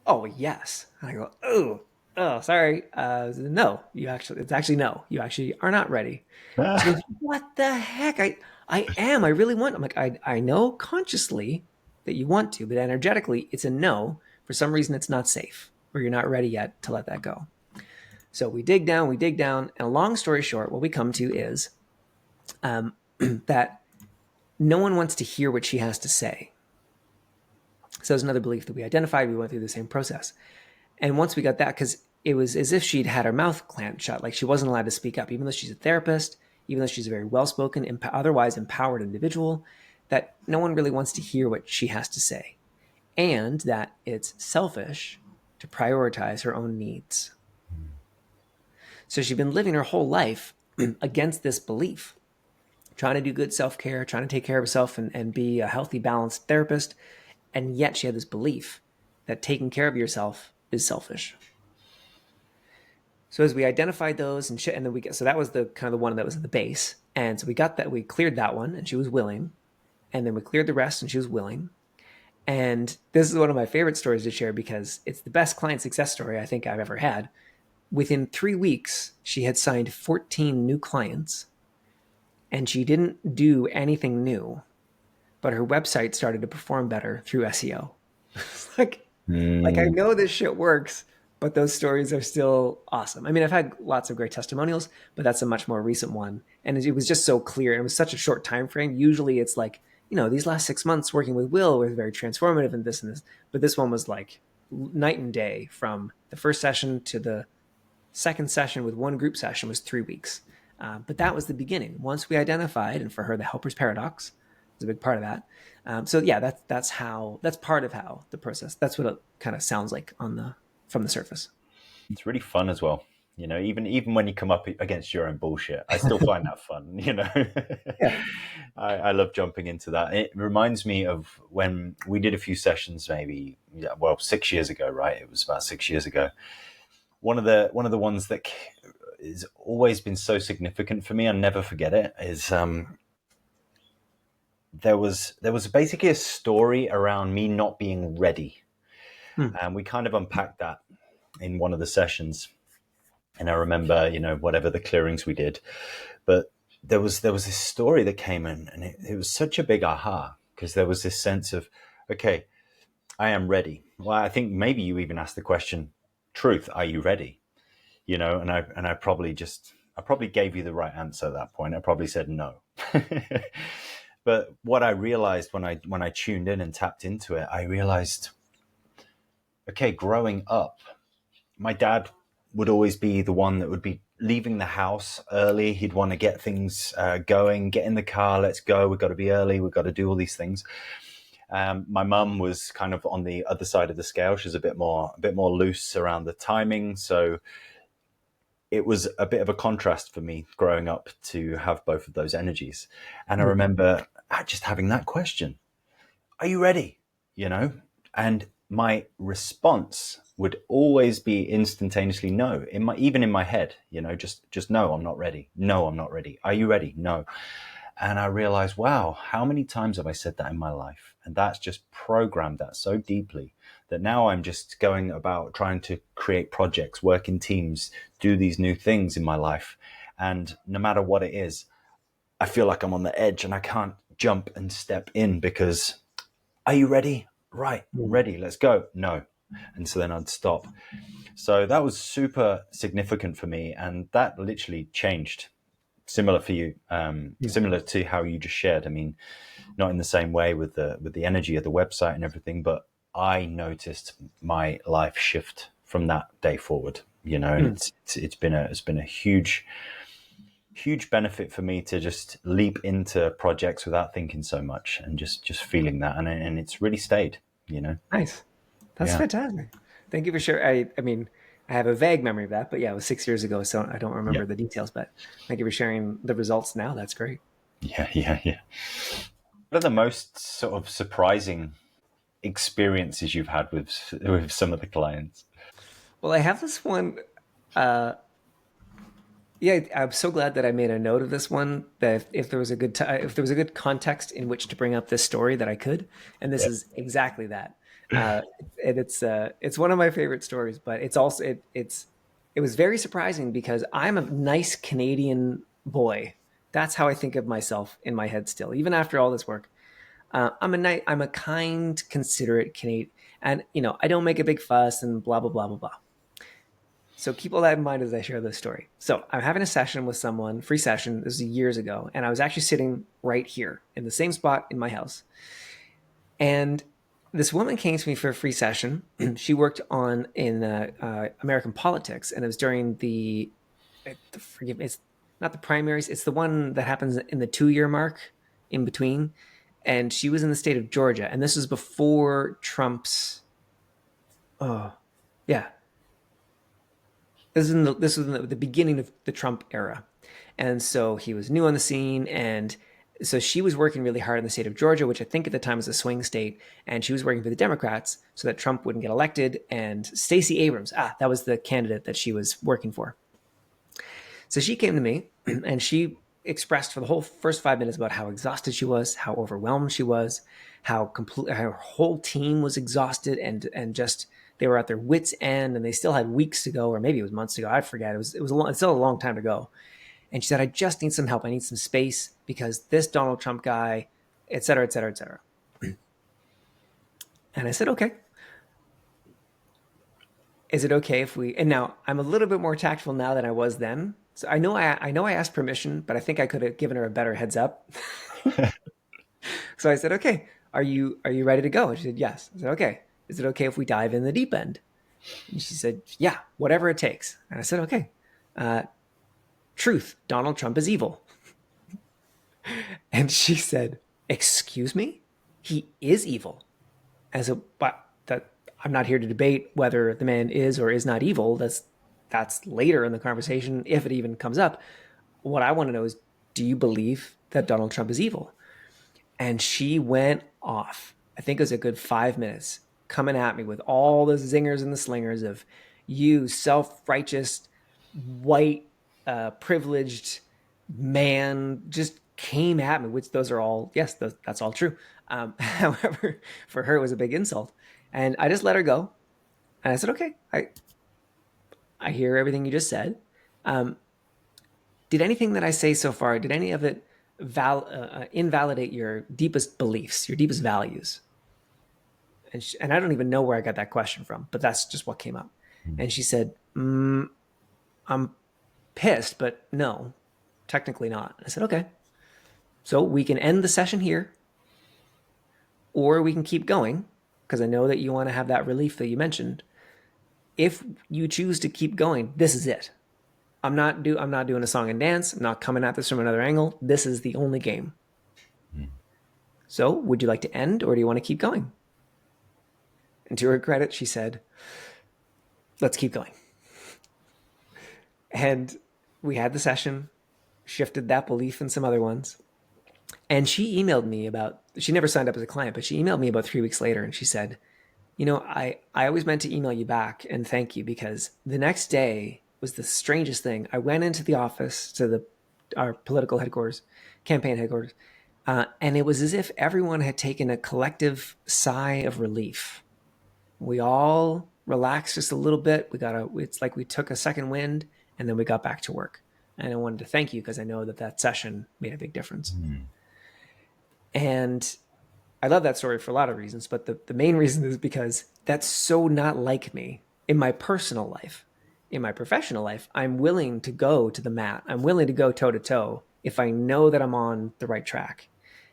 oh, yes. And I go, oh, sorry. No, it's actually no. You actually are not ready. She goes, what the heck? I am. I really want. I'm like, I know consciously that you want to, but energetically, it's a no. For some reason, it's not safe, or you're not ready yet to let that go. So we dig down, and a long story short, what we come to is that no one wants to hear what she has to say. So there's another belief that we identified. We went through the same process. And once we got that, because it was as if she'd had her mouth clamped shut, like she wasn't allowed to speak up, even though she's a therapist, even though she's a very well-spoken, otherwise empowered individual, that no one really wants to hear what she has to say. And that it's selfish to prioritize her own needs. So she'd been living her whole life against this belief, trying to do good self-care, trying to take care of herself and be a healthy, balanced therapist. And yet she had this belief that taking care of yourself is selfish. So as we identified those and then so that was the kind of the one that was at the base. And so we got that, we cleared that one, and she was willing. And then we cleared the rest, and she was willing. And this is one of my favorite stories to share because it's the best client success story I think I've ever had. Within 3 weeks, she had signed 14 new clients, and she didn't do anything new, but her website started to perform better through SEO. like I know this shit works, but those stories are still awesome. I mean, I've had lots of great testimonials, but that's a much more recent one. And it was just so clear. And it was such a short time frame. Usually it's like these last 6 months working with Will was very transformative and this, but this one was like night and day. From the first session to the second session with one group session was 3 weeks. But that was the beginning. Once we identified, and for her, the helper's paradox was a big part of that. So yeah, that's part of how the process. That's what it kind of sounds like from the surface. It's really fun as well. Even when you come up against your own bullshit, I still find that fun. Yeah. I love jumping into that. It reminds me of when we did a few sessions, maybe 6 years ago, right? It was about 6 years ago. One of the ones that has always been so significant for me, I'll never forget it, is there was basically a story around me not being ready. And we kind of unpacked that in one of the sessions. And I remember, whatever the clearings we did, but there was this story that came in, and it was such a big aha, because there was this sense of, okay, I am ready. Well, I think maybe you even asked the question, truth, are you ready? And I probably gave you the right answer at that point. I probably said no. But what I realized when I tuned in and tapped into it, I realized, okay, growing up, my dad would always be the one that would be leaving the house early. He'd want to get things going, get in the car, let's go. We've got to be early. We've got to do all these things. My mum was kind of on the other side of the scale. She was a bit more loose around the timing. So it was a bit of a contrast for me growing up to have both of those energies. And I remember just having that question, are you ready? And my response would always be instantaneously no. Even in my head, just no, I'm not ready. No, I'm not ready. Are you ready? No. And I realized, wow, how many times have I said that in my life? And that's just programmed that so deeply that now I'm just going about trying to create projects, work in teams, do these new things in my life. And no matter what it is, I feel like I'm on the edge and I can't jump and step in because, are you ready? Right, ready, let's go. No. And so then I'd stop. So that was super significant for me. And that literally changed. Similar for you, similar to how you just shared. I mean, not in the same way with the energy of the website and everything, but I noticed my life shift from that day forward. And it's been a huge benefit for me to just leap into projects without thinking so much and just feeling that, and it's really stayed. Nice. That's Yeah. fantastic. Thank you for sharing. I mean, I have a vague memory of that, but yeah, it was 6 years ago, so I don't Yeah. remember the details. But thank you for sharing the results now. That's great. Yeah. What are the most sort of surprising experiences you've had with some of the clients? Well, I have this one. Uh, yeah, I'm so glad that I made a note of this one. That if there was a if there was a good context in which to bring up this story, that I could. And this Yeah. is exactly that. Uh, and it's one of my favorite stories, but it's also it was very surprising because I'm a nice Canadian boy. That's how I think of myself in my head still, even after all this work. I'm a kind, considerate Canadian, and I don't make a big fuss and blah blah blah blah blah. So keep all that in mind as I share this story. So I'm having a session with someone, free session. This was years ago, and I was actually sitting right here in the same spot in my house. And this woman came to me for a free session. She worked in American politics, and it was during forgive me, it's not the primaries. It's the one that happens in the 2 year mark in between. And she was in the state of Georgia, and this was before Trump's. Oh, yeah, this was in the beginning of the Trump era, and so he was new on the scene, and so she was working really hard in the state of Georgia, which I think at the time was a swing state, and she was working for the Democrats so that Trump wouldn't get elected. And Stacey Abrams, that was the candidate that she was working for. So she came to me, and she expressed for the whole first 5 minutes about how exhausted she was, how overwhelmed she was, how her whole team was exhausted, and just they were at their wits' end, and they still had weeks to go, or maybe it was months to go. I forget. It's still a long time to go. And she said, "I just need some help. I need some space because this Donald Trump guy, et cetera, et cetera, et cetera." And I said, "Okay. Is it okay if we?" And now I'm a little bit more tactful now than I was then. So I know I asked permission, but I think I could have given her a better heads up. So I said, okay, are you ready to go? And she said, yes. I said, okay. Is it okay if we dive in the deep end? And she said, yeah, whatever it takes. And I said, okay. Uh, Truth, Donald Trump is evil. And she said, excuse me? He is evil. As a but that I'm not here to debate whether the man is or is not evil. That's later in the conversation, if it even comes up. What I want to know is, do you believe that Donald Trump is evil? And she went off. I think it was a good 5 minutes coming at me with all the zingers and the slingers of you self-righteous, white, privileged man, just came at me, which those are all, yes, that's all true. However, for her, it was a big insult. And I just let her go. And I said, okay, I hear everything you just said. Um, did anything that I say so far, did any of it invalidate your deepest beliefs, your deepest values? And I don't even know where I got that question from, but that's just what came up. And she said, I'm pissed, but no, technically not. I said, okay. So we can end the session here, or we can keep going, because I know that you want to have that relief that you mentioned. If you choose to keep going, this is it. I'm not doing a song and dance. I'm not coming at this from another angle. This is the only game. So would you like to end, or do you want to keep going? And to her credit, she said, let's keep going. And we had the session, shifted that belief in some other ones. And she emailed me she never signed up as a client, but she emailed me about 3 weeks later, and she said, I always meant to email you back and thank you, because the next day was the strangest thing. I went into the office to our political headquarters, campaign headquarters, and it was as if everyone had taken a collective sigh of relief. We all relaxed just a little bit. It's like we took a second wind, and then we got back to work. And I wanted to thank you, because I know that session made a big difference. And I love that story for a lot of reasons, but the main reason is because that's so not like me in my personal life. In my professional life, I'm willing to go to the mat. I'm willing to go toe to toe if I know that I'm on the right track.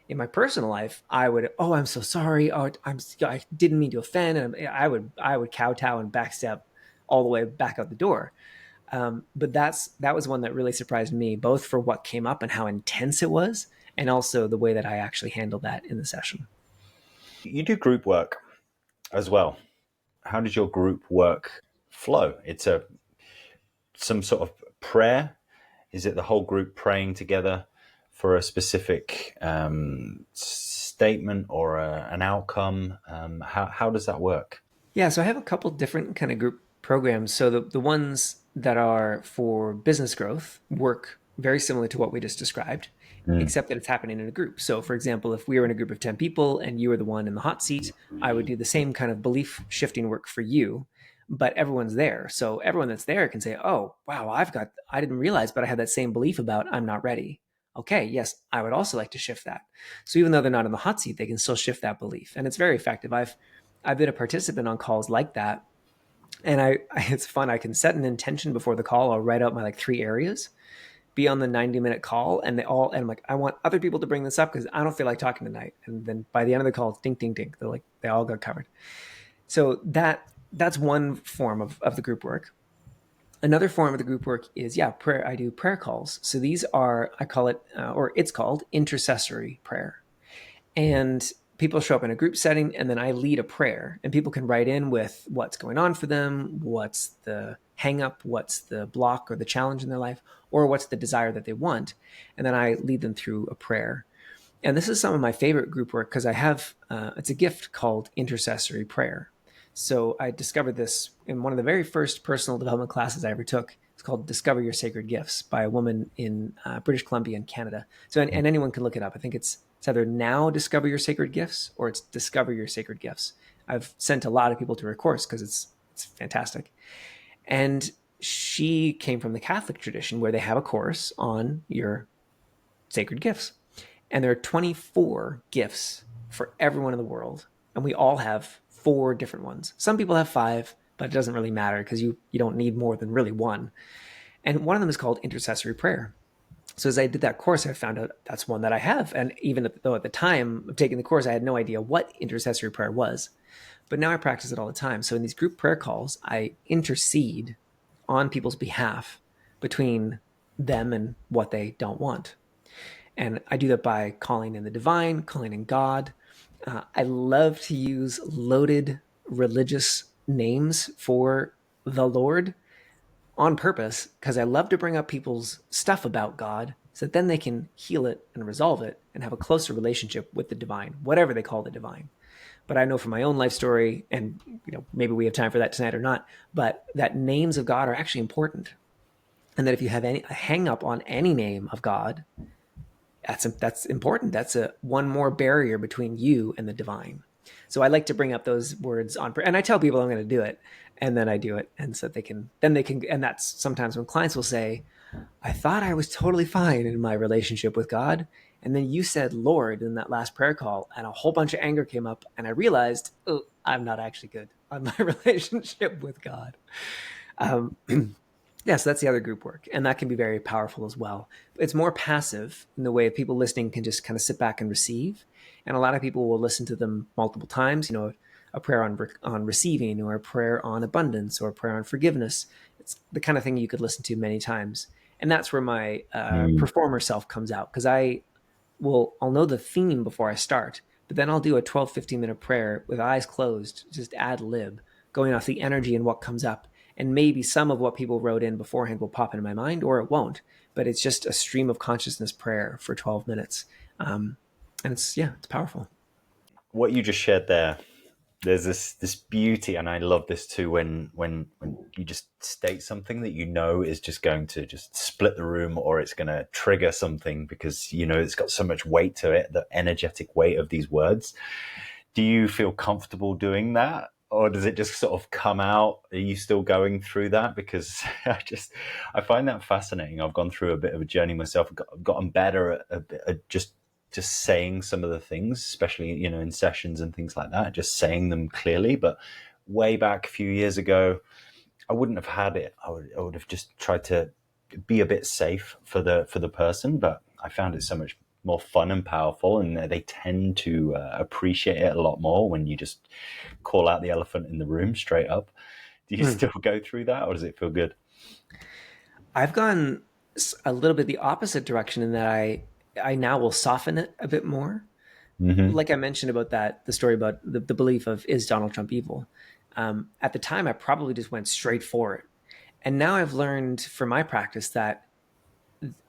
In my personal life, I would, oh, I'm so sorry. Oh, I didn't mean to offend. And I would kowtow and backstep all the way back out the door. But that was one that really surprised me, both for what came up and how intense it was, and also the way that I actually handled that in the session. You do group work as well. How does your group work flow? It's some sort of prayer. Is it the whole group praying together for a specific statement or an outcome? How does that work? Yeah, so I have a couple different kind of group programs. So the ones that are for business growth work very similar to what we just described, except that it's happening in a group. So, for example, if we were in a group of 10 people and you were the one in the hot seat, I would do the same kind of belief shifting work for you, but everyone's there. So everyone that's there can say, oh, wow, I didn't realize, but I had that same belief about I'm not ready. Okay, yes, I would also like to shift that. So even though they're not in the hot seat, they can still shift that belief. And it's very effective. I've been a participant on calls like that. And it's fun. I can set an intention before the call. I'll write out my 3 areas, be on the 90-minute call, and I'm like, I want other people to bring this up because I don't feel like talking tonight. And then by the end of the call, it's ding, ding, ding. They all got covered. So that's one form of the group work. Another form of the group work is, prayer. I do prayer calls. So these are, I call it, or it's called intercessory prayer. And people show up in a group setting, and then I lead a prayer, and people can write in with what's going on for them, what's the hang up, what's the block or the challenge in their life, or what's the desire that they want. And then I lead them through a prayer. And this is some of my favorite group work because I have, it's a gift called intercessory prayer. So I discovered this in one of the very first personal development classes I ever took. It's called Discover Your Sacred Gifts by a woman in British Columbia in Canada. So, and anyone can look it up. I think it's either Now Discover Your Sacred Gifts or it's Discover Your Sacred Gifts. I've sent a lot of people to her course because it's fantastic. And she came from the Catholic tradition where they have a course on your sacred gifts. And there are 24 gifts for everyone in the world. And we all have 4 different ones. Some people have 5, but it doesn't really matter because you don't need more than really one. And one of them is called intercessory prayer. So as I did that course, I found out that's one that I have. And even though at the time of taking the course, I had no idea what intercessory prayer was, but now I practice it all the time. So in these group prayer calls, I intercede on people's behalf between them and what they don't want. And I do that by calling in the divine, calling in God. I love to use loaded religious names for the Lord on purpose because I love to bring up people's stuff about God so that then they can heal it and resolve it and have a closer relationship with the divine, whatever they call the divine. But I know from my own life story, and maybe we have time for that tonight or not, but that names of God are actually important. And that if you have a hang up on any name of God, that's important. That's one more barrier between you and the divine. So I like to bring up those words on, and I tell people I'm going to do it, and then I do it, and so they can, and that's sometimes when clients will say, "I thought I was totally fine in my relationship with God, and then you said Lord in that last prayer call, and a whole bunch of anger came up, and I realized, oh, I'm not actually good on my relationship with God." Um, Yeah, so that's the other group work. And that can be very powerful as well. It's more passive in the way of people listening can just kind of sit back and receive. And a lot of people will listen to them multiple times, a prayer on receiving, or a prayer on abundance, or a prayer on forgiveness. It's the kind of thing you could listen to many times. And that's where my Mm. performer self comes out, because I'll know the theme before I start, but then I'll do a 12, 15-minute prayer with eyes closed, just ad lib, going off the energy and what comes up. And maybe some of what people wrote in beforehand will pop into my mind, or it won't. But it's just a stream of consciousness prayer for 12 minutes. And it's powerful. What you just shared there, there's this beauty, and I love this too. When you just state something that you know is just going to just split the room, or it's going to trigger something because it's got so much weight to it, the energetic weight of these words. Do you feel comfortable doing that, or does it just sort of come out? Are you still going through that? Because I find that fascinating. I've gone through a bit of a journey myself. I've gotten better at just saying some of the things, especially in sessions and things like that, just saying them clearly. But way back a few years ago, I wouldn't have had it. I would have just tried to be a bit safe for the person, but I found it so much more fun and powerful, and they tend to appreciate it a lot more when you just call out the elephant in the room straight up. Do you Mm. still go through that, or does it feel good? I've gone a little bit the opposite direction in that I now will soften it a bit more. Mm-hmm. Like I mentioned about the story about the belief of, is Donald Trump evil? At the time, I probably just went straight for it. And now I've learned from my practice that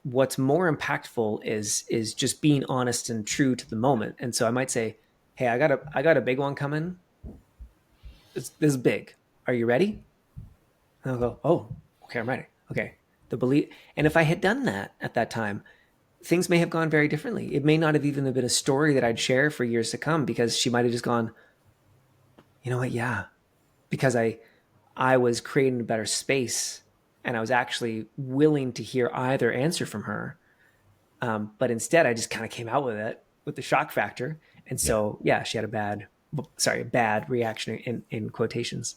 what's more impactful is just being honest and true to the moment. And so I might say, "Hey, I got a big one coming. This is big. Are you ready?" And I'll go, "Oh, okay, I'm ready." Okay, the belief. And if I had done that at that time, things may have gone very differently. It may not have even been a story that I'd share for years to come, because she might have just gone, "You know what? Yeah," because I was creating a better space, and I was actually willing to hear either answer from her. But instead, I just kind of came out with it with the shock factor. And Yeah. so, yeah, she had a bad reaction in quotations.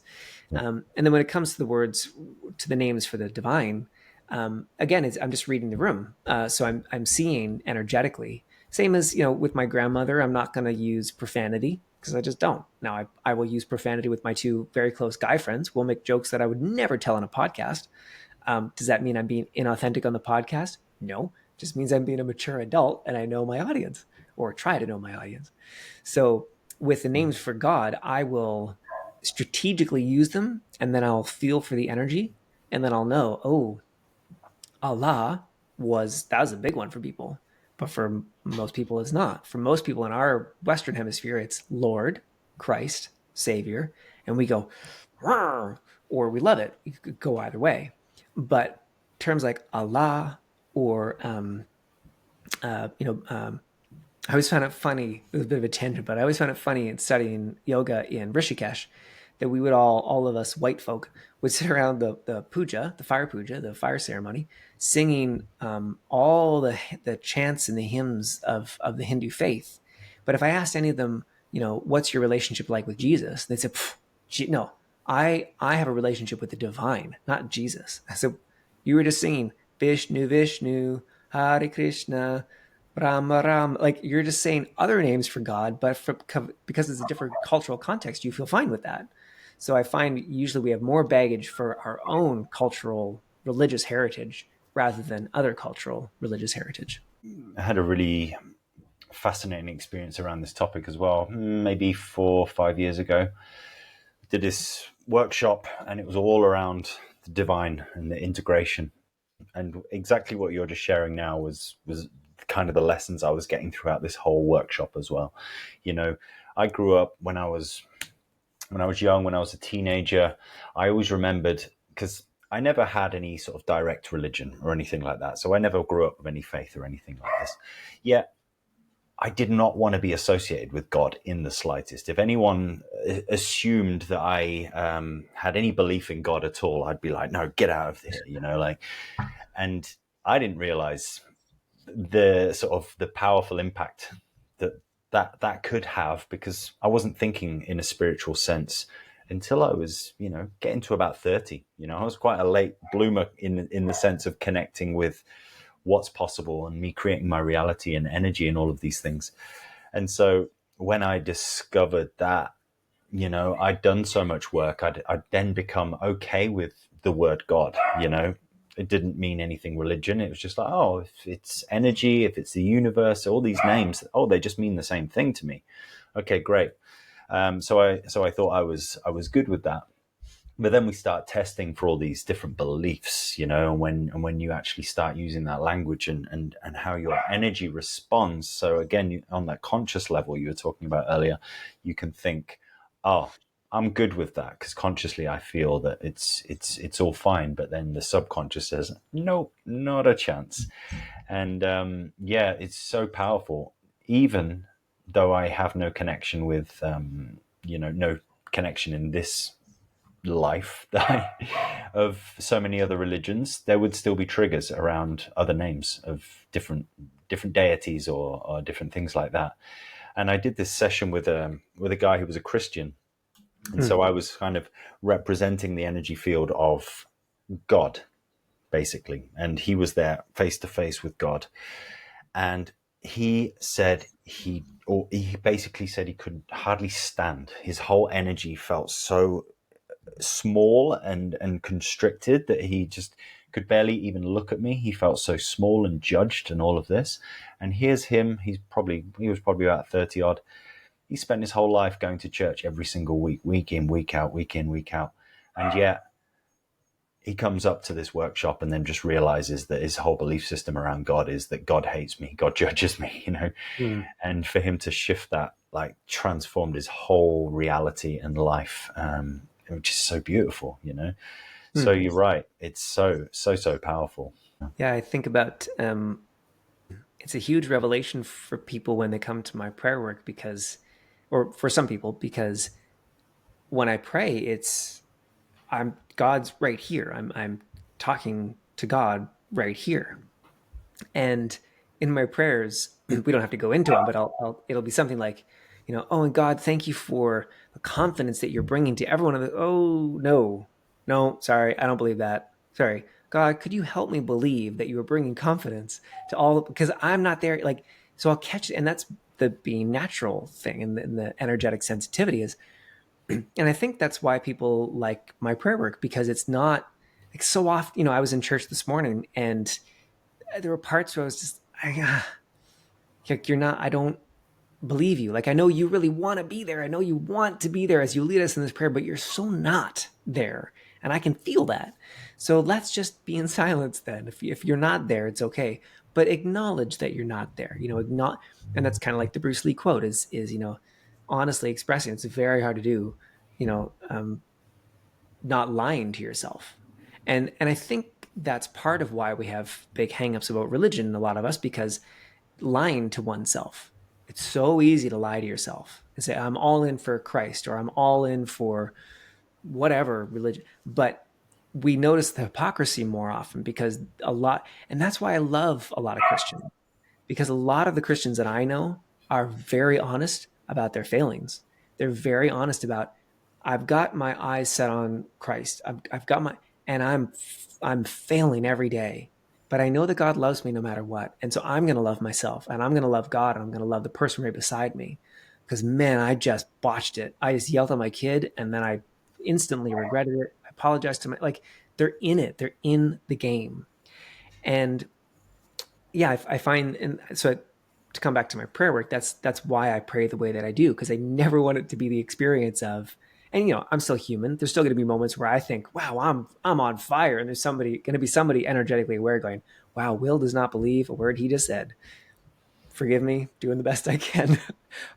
Yeah. And then when it comes to the words, to the names for the divine, again, I'm just reading the room. So I'm seeing energetically. Same as, with my grandmother, I'm not going to use profanity because I just don't. Now, I will use profanity with my two very close guy friends. We'll make jokes that I would never tell on a podcast. Does that mean I'm being inauthentic on the podcast? No, it just means I'm being a mature adult and I know my audience, or try to know my audience. So with the names for God, I will strategically use them, and then I'll feel for the energy, and then I'll know, oh, Allah that was a big one for people, but for most people it's not. For most people in our Western hemisphere, it's Lord, Christ, Savior, and we go, "Rrr," or we love it. You could go either way. But terms like Allah, or uh, you know, um, I always found it funny. It was a bit of a tangent, but I always found it funny in studying yoga in Rishikesh that we would all of us white folk would sit around the puja, the fire ceremony, singing all the chants and the hymns of the Hindu faith. But if I asked any of them, what's your relationship like with Jesus? They'd say, no, I have a relationship with the divine, not Jesus. I said, you were just singing Vishnu, Vishnu, Hare Krishna, Rama Ram. Like you're just saying other names for God, but because it's a different cultural context, you feel fine with that. So I find usually we have more baggage for our own cultural religious heritage rather than other cultural religious heritage. I had a really fascinating experience around this topic as well. Maybe 4 or 5 years ago, did this workshop, and it was all around the divine and the integration. And exactly what you're just sharing now was kind of the lessons I was getting throughout this whole workshop as well. You know, I grew up when I was young, when I was a teenager. I always remembered, because I never had any sort of direct religion or anything like that. So I never grew up with any faith or anything like this. Yet I did not want to be associated with God in the slightest. If anyone assumed that I had any belief in God at all, I'd be like, no, get out of here, like. And I didn't realize the sort of the powerful impact that could have, because I wasn't thinking in a spiritual sense until I was, getting to about 30. I was quite a late bloomer in the sense of connecting with what's possible and me creating my reality and energy and all of these things. And so when I discovered that, I'd done so much work, I'd then become okay with the word God. It didn't mean anything religion. It was just like, oh, if it's energy, if it's the universe, all these names, oh, they just mean the same thing to me. Okay, great. So I thought I was good with that. But then we start testing for all these different beliefs, and when you actually start using that language and how your energy responds. So again, on that conscious level you were talking about earlier, you can think, oh, I'm good with that, because consciously I feel that it's all fine. But then the subconscious says, no, not a chance. And yeah, it's so powerful. Even though I have no connection with, no connection in this life of so many other religions, there would still be triggers around other names of different deities or different things like that. And I did this session with a guy who was a Christian, and Hmm. so I was kind of representing the energy field of God, basically, and he was there face to face with God. And he said he basically said he could hardly stand. His whole energy felt so small and constricted that he just could barely even look at me. He felt so small and judged and all of this. And here's him. He was probably about 30 odd. He spent his whole life going to church every single week, week in, week out, week in, week out. And yet he comes up to this workshop and then just realizes that his whole belief system around God is that God hates me, God judges me. Hmm. And for him to shift that, like, transformed his whole reality and life, which is so beautiful. So Hmm. you're right. It's so powerful. Yeah, I think about it's a huge revelation for people when they come to my prayer work because, or for some people, because when I pray, it's I'm God's right here. I'm talking to God right here. And in my prayers, we don't have to go into them, but it'll be something like, oh, and God, thank you for the confidence that you're bringing to everyone. Oh, no, no, sorry, I don't believe that. Sorry. God, could you help me believe that you are bringing confidence to all, because I'm not there. Like, so I'll catch it. And that's the being natural thing. And the energetic sensitivity is, and I think that's why people like my prayer work, because it's not like so often, I was in church this morning and there were parts where I was just, like, you're not, I don't believe you. Like, I know you really want to be there. I know you want to be there as you lead us in this prayer, but you're so not there. And I can feel that. So let's just be in silence then. If you're not there, it's okay. But acknowledge that you're not there. Acknowledge, and that's kind of like the Bruce Lee quote is, honestly expressing. It's very hard to do, you know, um, not lying to yourself. And I think that's part of why we have big hangups about religion, a lot of us, because lying to oneself. It's so easy to lie to yourself and say, I'm all in for Christ or I'm all in for whatever religion. But we notice the hypocrisy more often because and that's why I love a lot of Christians, because a lot of the Christians that I know are very honest about their failings. They're very honest about, I've got my eyes set on Christ. I've got and I'm failing every day. but I know that God loves me no matter what. And so I'm going to love myself, and I'm going to love God, and I'm going to love the person right beside me. Because, man, I just botched it. I just yelled at my kid, and then I instantly regretted it. I apologized to like, they're in it. They're in the game. And yeah, I find, and so to come back to my prayer work, that's why I pray the way that I do, because I never want it to be the experience of, and I'm still human. There's still going to be moments where I think, wow, I'm on fire, and there's going to be somebody energetically aware going, wow, Will does not believe a word he just said. Forgive me, doing the best I can.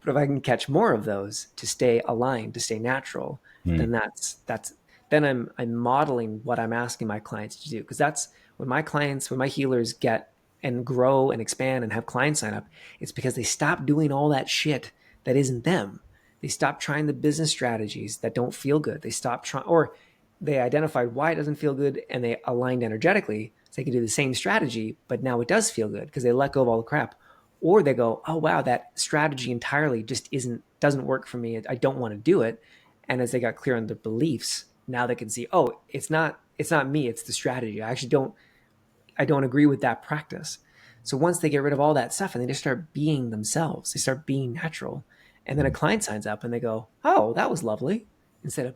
But if I can catch more of those to stay aligned, to stay natural, Mm. then that's then I'm modeling what I'm asking my clients to do. Because that's when my healers get and grow and expand and have clients sign up, it's because they stop doing all that shit that isn't them. They stop trying the business strategies that don't feel good. They stop trying, or they identified why it doesn't feel good, and they aligned energetically so they can do the same strategy, but now it does feel good because they let go of all the crap. Or they go, oh wow, that strategy entirely just doesn't work for me. I don't want to do it. And as they got clear on their beliefs, now they can see, oh, it's not me, it's the strategy. I don't agree with that practice. So once they get rid of all that stuff and they just start being themselves, they start being natural. And then a Mm. client signs up and they go, oh, that was lovely. Instead of,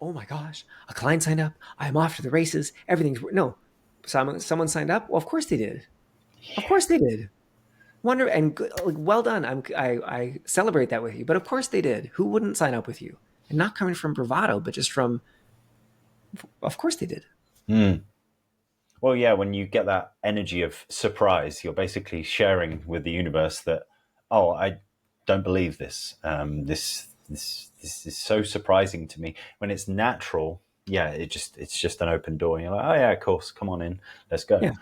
oh my gosh, a client signed up. I'm off to the races. Everything's no. Someone signed up. Well, of course they did. Of course they did. Wonder and good, like, well done. I celebrate that with you. But of course they did. Who wouldn't sign up with you? And not coming from bravado, but just from, of course they did. Mm. Well, yeah, when you get that energy of surprise, you're basically sharing with the universe that, oh, I don't believe this. This is so surprising to me. When it's natural, yeah, it's just an open door. And you're like, oh yeah, of course, come on in, let's go. Yeah. And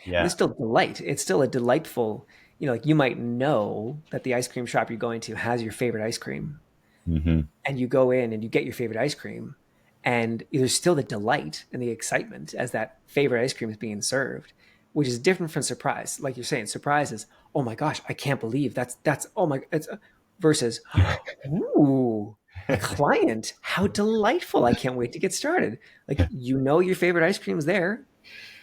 Yeah. it's still delight. It's still a delightful, like you might know that the ice cream shop you're going to has your favorite ice cream, Mm-hmm. and you go in and you get your favorite ice cream, and there's still the delight and the excitement as that favorite ice cream is being served, which is different from surprise. Like you're saying, surprise is, oh my gosh, I can't believe that's oh my, it's versus, ooh, a client, how delightful! I can't wait to get started. Like your favorite ice cream is there,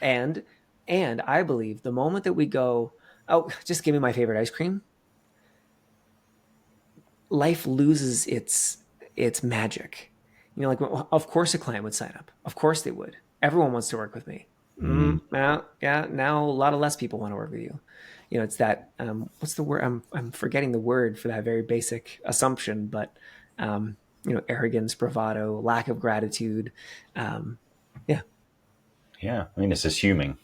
and I believe the moment that we go, oh, just give me my favorite ice cream, life loses its magic. Like, well, of course a client would sign up. Of course they would. Everyone wants to work with me. Mm. Now, yeah, now a lot of less people want to work with you. It's that what's the word? I'm forgetting the word for that very basic assumption, but arrogance, bravado, lack of gratitude. Yeah, Yeah, I mean, it's assuming.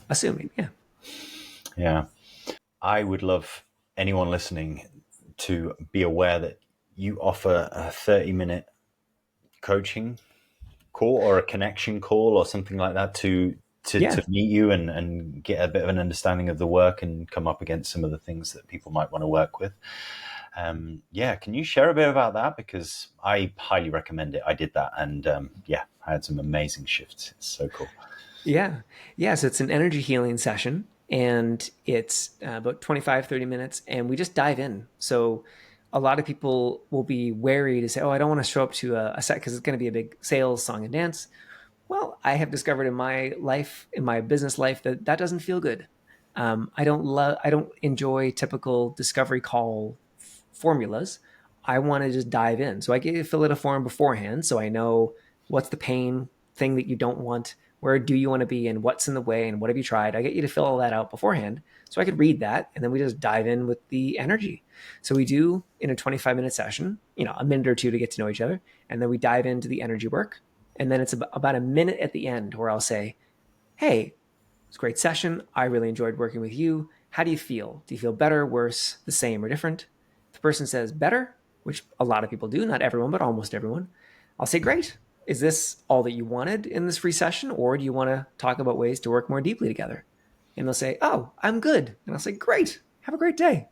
assuming. Yeah, Yeah. I would love anyone listening to be aware that you offer a 30-minute coaching call or a connection call or something like that yeah. to meet you and get a bit of an understanding of the work and come up against some of the things that people might want to work with. Yeah, can you share a bit about that? Because I highly recommend it. I did that, and yeah, I had some amazing shifts. It's so cool. Yeah. Yeah. So it's an energy healing session, and it's about 25-30 minutes, and we just dive in. So a lot of people will be wary to say, oh, I don't want to show up to a set because it's going to be a big sales song and dance. Well, I have discovered in my life, in my business life, that doesn't feel good. I don't enjoy typical discovery call formulas. I want to just dive in. So I get you to fill out a form beforehand, so I know what's the pain thing that you don't want, where do you want to be, and what's in the way, and what have you tried. I get you to fill all that out beforehand, so I could read that, and then we just dive in with the energy. So we do in a 25-minute session, a minute or two to get to know each other, and then we dive into the energy work, and then it's about a minute at the end where I'll say, hey, it's a great session. I really enjoyed working with you. How do you feel? Do you feel better, worse, the same, or different? If the person says better, which a lot of people do, not everyone, but almost everyone, I'll say, great. Is this all that you wanted in this free session? Or do you want to talk about ways to work more deeply together? And they'll say, oh, I'm good. And I'll say, great. Have a great day.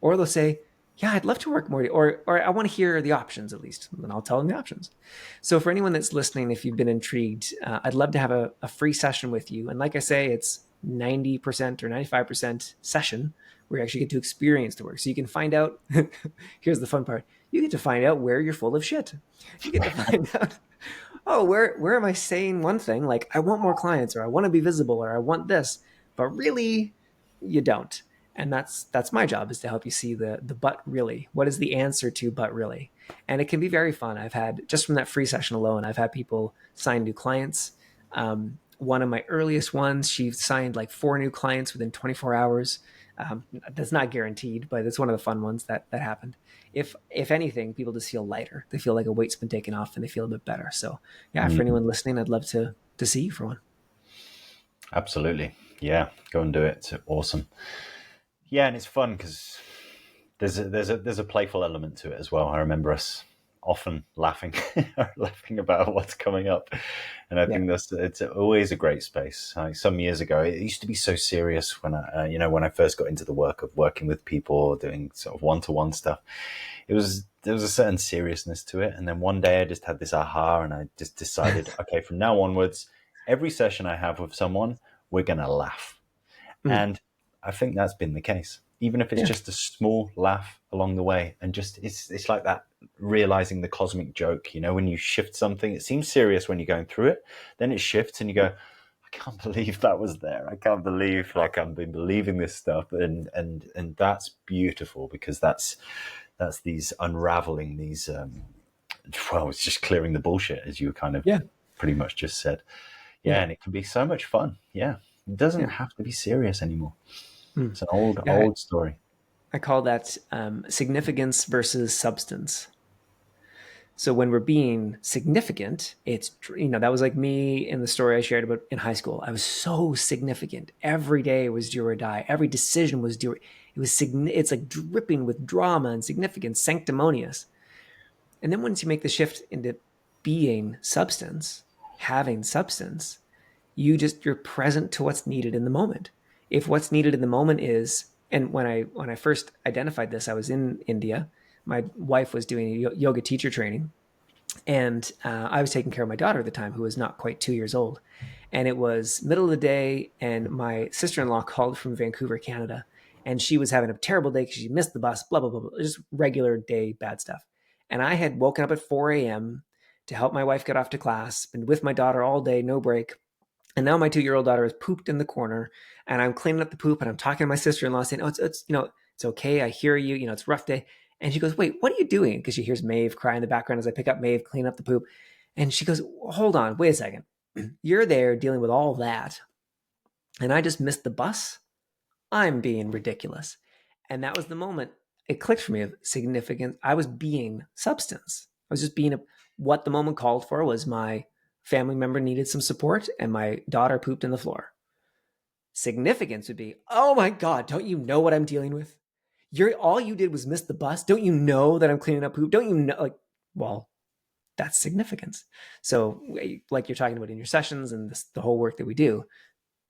Or they'll say, yeah, I'd love to work more, or I want to hear the options at least, and I'll tell them the options. So for anyone that's listening, if you've been intrigued, I'd love to have a free session with you. And like I say, it's 90% or 95% session where you actually get to experience the work. So you can find out, here's the fun part. You get to find out where you're full of shit. You get to find out oh, where am I saying one thing like I want more clients or I want to be visible or I want this, but really you don't. And that's my job, is to help you see the but really. What is the answer to but really? And it can be very fun. I've had, just from that free session alone, I've had people sign new clients. One of my earliest ones, she signed like 4 new clients within 24 hours. That's not guaranteed, but it's one of the fun ones that happened. If anything, people just feel lighter. They feel like a weight's been taken off and they feel a bit better. So yeah, for Mm, anyone listening, I'd love to see you for one. absolutely. Yeah, go and do it. It's awesome. Yeah, and it's fun because there's a playful element to it as well. I remember us often laughing laughing about what's coming up, and I Yeah. think it's always a great space. Like some years ago, it used to be so serious when when I first got into the work of working with people, doing sort of one-to-one stuff. There was a certain seriousness to it, and then one day I just had this aha, and I just decided, okay, from now onwards, every session I have with someone, we're gonna laugh. Mm. And I think that's been the case, even if it's Yeah. just a small laugh along the way. And just it's like that, realizing the cosmic joke. When you shift something, it seems serious when you're going through it, then it shifts and you go, I can't believe that was there. I can't believe like I've been believing this stuff. And that's beautiful, because that's these unraveling these well, it's just clearing the bullshit, as you kind of Yeah. pretty much just said. Yeah, Yeah. and it can be so much fun. Yeah, it doesn't Yeah. have to be serious anymore. Mm. It's an old, Yeah. old story. I call that significance versus substance. So when we're being significant, it's, that was like me in the story I shared about in high school. I was so significant. Every day was do or die. Every decision was do. It was it's like dripping with drama and significance, sanctimonious. And then once you make the shift into being substance, having substance, you're present to what's needed in the moment. If what's needed in the moment is, and when I first identified this, I was in India. My wife was doing yoga teacher training, and I was taking care of my daughter at the time, who was not quite 2 years old. And it was middle of the day, and my sister-in-law called from Vancouver, Canada, and she was having a terrible day because she missed the bus, blah, blah, blah, blah, just regular day bad stuff. And I had woken up at 4 a.m. to help my wife get off to class, been with my daughter all day, no break. And now my 2 year old daughter is pooped in the corner, and I'm cleaning up the poop, and I'm talking to my sister in law saying, "Oh, it's okay. I hear you. It's a rough day." And she goes, "Wait, what are you doing?" Because she hears Maeve cry in the background as I pick up Maeve, clean up the poop. And she goes, "Hold on, wait a second. You're there dealing with all that, and I just missed the bus. I'm being ridiculous." And that was the moment it clicked for me of significance. I was being substance. I was just being what the moment called for was my family member needed some support, and my daughter pooped in the floor. Significance would be, oh my God, don't you know what I'm dealing with? You're all you did was miss the bus. Don't you know that I'm cleaning up poop? Don't you know? Like, well, that's significance. So, like you're talking about in your sessions and the whole work that we do,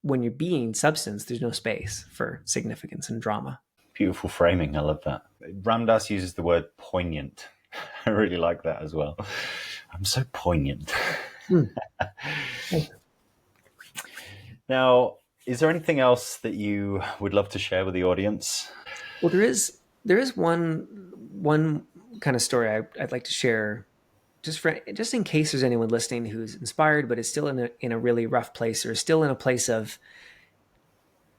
when you're being substance, there's no space for significance and drama. Beautiful framing. I love that. Ramdas uses the word poignant. I really like that as well. I'm so poignant. Mm. Now, is there anything else that you would love to share with the audience? Well, there is one kind of story I'd like to share, just in case there's anyone listening who's inspired but is still in a really rough place, or is still in a place of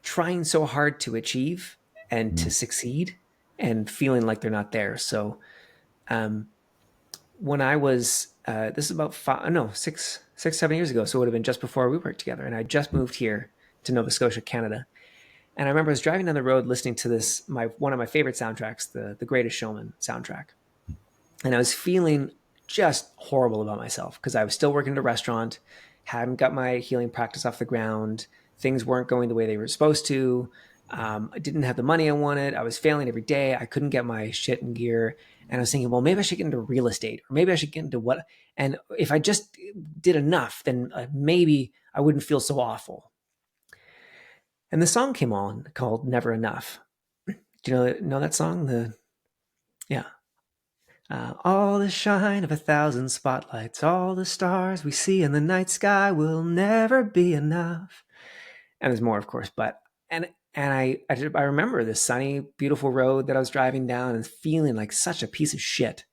trying so hard to achieve and to Mm. succeed and feeling like they're not there. So um, when I was this is about 6 7 years ago, so it would have been just before we worked together, and I just moved here to Nova Scotia, Canada. And I remember I was driving down the road listening to this, my one of my favorite soundtracks, the Greatest Showman soundtrack. And I was feeling just horrible about myself because I was still working at a restaurant, hadn't got my healing practice off the ground. Things weren't going the way they were supposed to. I didn't have the money I wanted. I was failing every day. I couldn't get my shit in gear. And I was thinking, well, maybe I should get into real estate, or maybe I should get into what. And if I just did enough, then maybe I wouldn't feel so awful. And the song came on called Never Enough. Do you know that song? Yeah. All the shine of 1,000 spotlights, all the stars we see in the night sky will never be enough. And there's more, of course, but I remember this sunny, beautiful road that I was driving down and feeling like such a piece of shit.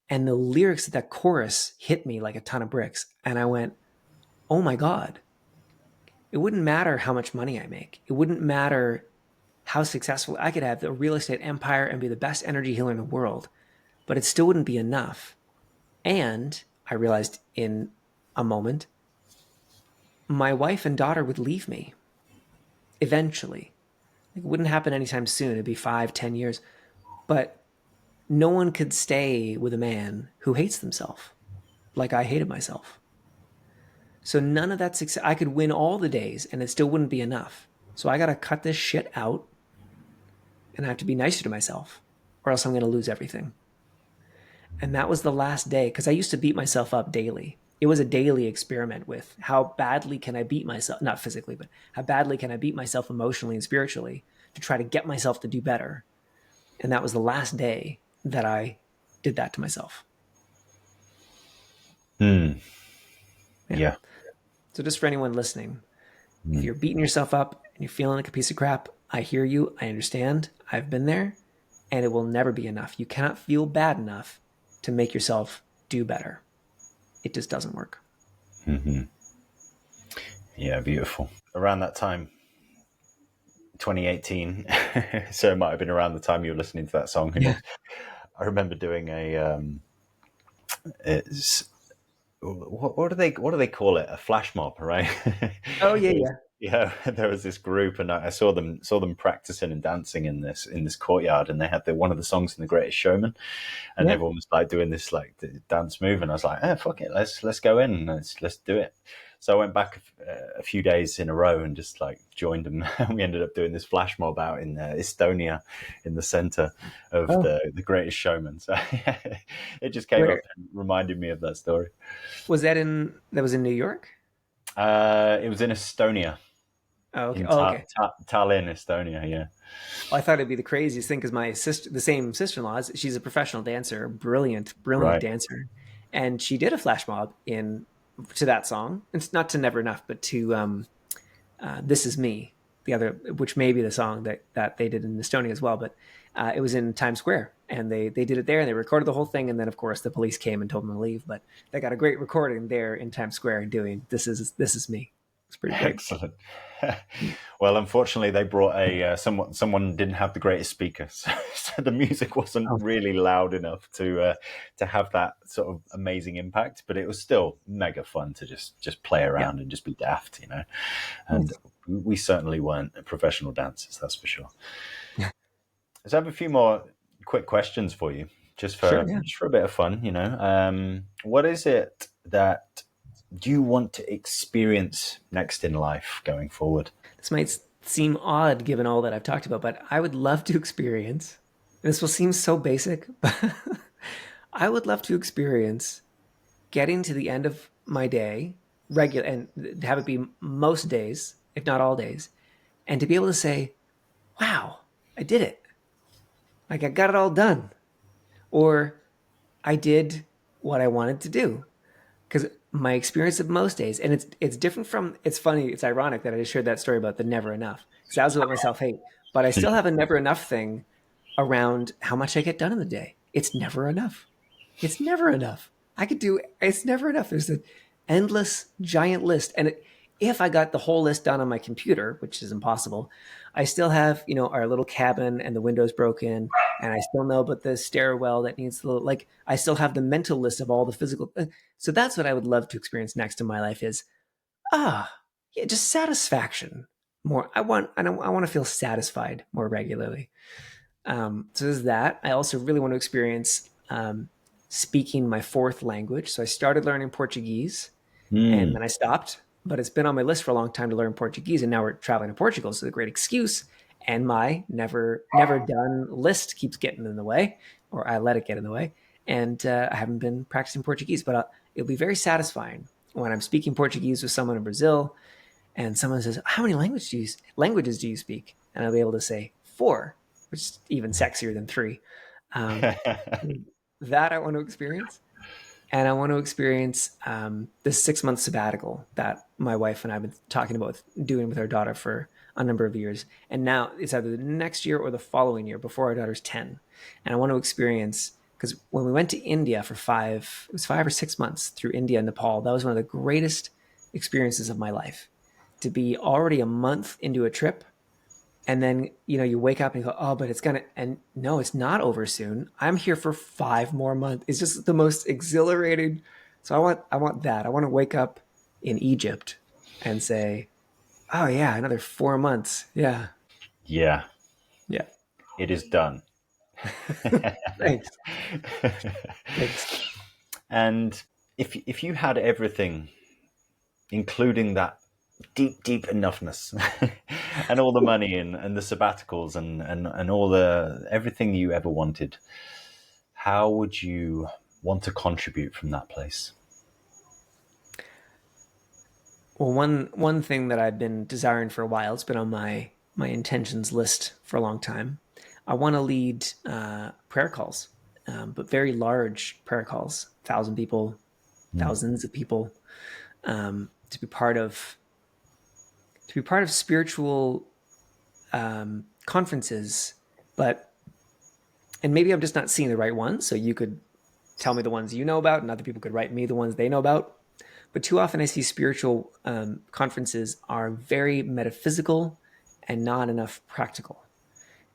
And the lyrics of that chorus hit me like a ton of bricks. And I went, oh my God, it wouldn't matter how much money I make. It wouldn't matter how successful I could have the real estate empire and be the best energy healer in the world, but it still wouldn't be enough. And I realized in a moment, my wife and daughter would leave me eventually. It wouldn't happen anytime soon. It'd be 5, 10 years. But no one could stay with a man who hates themselves like I hated myself. So none of that success, I could win all the days and it still wouldn't be enough. So I got to cut this shit out and I have to be nicer to myself or else I'm going to lose everything. And that was the last day because I used to beat myself up daily. It was a daily experiment with how badly can I beat myself, not physically, but how badly can I beat myself emotionally and spiritually to try to get myself to do better. And that was the last day that I did that to myself. Yeah. So just for anyone listening, if you're beating yourself up and you're feeling like a piece of crap, I hear you. I understand. I've been there and it will never be enough. You cannot feel bad enough to make yourself do better. It just doesn't work. Yeah, beautiful. Around that time, 2018, so it might have been around the time you were listening to that song. Yeah. I remember doing what do they call it? A flash mob, right? Oh yeah, yeah. Yeah, there was this group, and I saw them practicing and dancing in this courtyard, and they had one of the songs in The Greatest Showman, and Yeah. everyone was like doing this like dance move, and I was like, fuck it, let's go in, let's do it. So I went back a few days in a row and just like joined them. And we ended up doing this flash mob out in Estonia, in the center of the Greatest Showman. So it just came up and reminded me of that story. Was that in New York? It was in Estonia. Oh, okay. In Okay. Tallinn, Estonia. Yeah. Well, I thought it'd be the craziest thing because my sister, the same sister-in-law, she's a professional dancer, brilliant Right. dancer, and she did a flash mob to that song. It's not to Never Enough, but to "This Is Me," the other, which may be the song that they did in Estonia as well. But it was in Times Square, and they did it there, and they recorded the whole thing. And then, of course, the police came and told them to leave. But they got a great recording there in Times Square doing "This Is Me." It's pretty great. Excellent. Well, unfortunately, they brought someone didn't have the greatest speaker, so the music wasn't really loud enough to have that sort of amazing impact. But it was still mega fun to just play around and just be daft, you know. And we certainly weren't professional dancers, that's for sure. So I have a few more quick questions for you, just for a bit of fun, you know. What is it that do you want to experience next in life going forward? This might seem odd given all that I've talked about, but I would love to experience, this will seem so basic, but I would love to experience getting to the end of my day, regular, and have it be most days, if not all days, and to be able to say, wow, I did it. Like I got it all done. Or I did what I wanted to do. Because my experience of most days, and it's different from, it's funny, it's ironic that I just shared that story about the never enough, because that was about my self-hate, but I still have a never enough thing around how much I get done in the day. It's never enough. It's never enough. It's never enough. There's an endless giant list. And if I got the whole list done on my computer, which is impossible, I still have, our little cabin and the window's broken. And I still know about the stairwell that needs I still have the mental list of all the physical. So that's what I would love to experience next in my life is, just satisfaction more. I want to feel satisfied more regularly. So there's that. I also really want to experience speaking my fourth language. So I started learning Portuguese and then I stopped, but it's been on my list for a long time to learn Portuguese. And now we're traveling to Portugal. So it's a great excuse. And my never done list keeps getting in the way, or I let it get in the way. And I haven't been practicing Portuguese, but it'll be very satisfying when I'm speaking Portuguese with someone in Brazil and someone says, how many languages do you speak? And I'll be able to say 4, which is even sexier than 3. That I want to experience. And I want to experience this 6-month sabbatical that my wife and I have been talking about doing with our daughter for a number of years. And now it's either the next year or the following year before our daughter's 10. And I want to experience because when we went to India for it was 5 or 6 months through India and Nepal, that was one of the greatest experiences of my life. To be already a month into a trip, and then you wake up and you go, oh, but and no, it's not over soon. I'm here for 5 more months. It's just the most exhilarating. So I want that. I want to wake up in Egypt and say, oh yeah, another 4 months. Yeah, Yeah, yeah. it is done. Thanks. Thanks. And if you had everything, including that deep enoughness and all the money and the sabbaticals and all the everything you ever wanted, how would you want to contribute from that place? Well, one thing that I've been desiring for a while, it's been on my intentions list for a long time. I want to lead prayer calls, but very large prayer calls, 1,000 people, thousands of people, to be part of spiritual conferences. And maybe I'm just not seeing the right ones. So you could tell me the ones you know about, and other people could write me the ones they know about. But too often I see spiritual conferences are very metaphysical and not enough practical.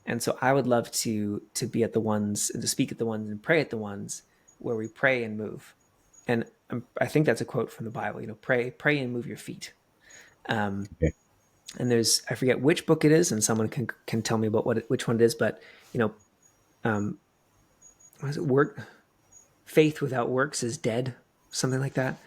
And so I would love to be at the ones and to speak at the ones and pray at the ones where we pray and move. And I think that's a quote from the Bible. Pray and move your feet. Okay. And I forget which book it is, and someone can tell me about which one it is. But what is it? Faith without works is dead, something like that.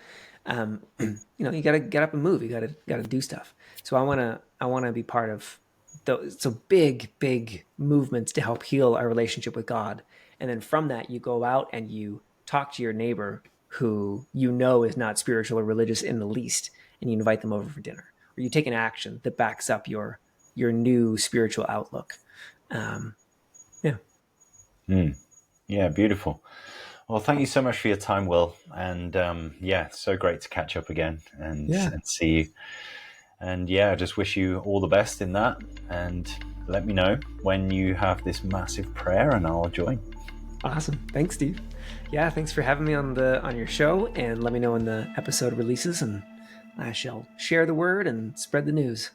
You got to get up and move. You got to do stuff. So I want to be part of those. So big movements to help heal our relationship with God. And then from that, you go out and you talk to your neighbor who is not spiritual or religious in the least, and you invite them over for dinner, or you take an action that backs up your new spiritual outlook. Yeah. Yeah, beautiful. Well, thank you so much for your time, Will. And so great to catch up again and see you. And I just wish you all the best in that. And let me know when you have this massive prayer, and I'll join. Awesome. Thanks, Steve. Yeah, thanks for having me on your show, and let me know when the episode releases, and I shall share the word and spread the news.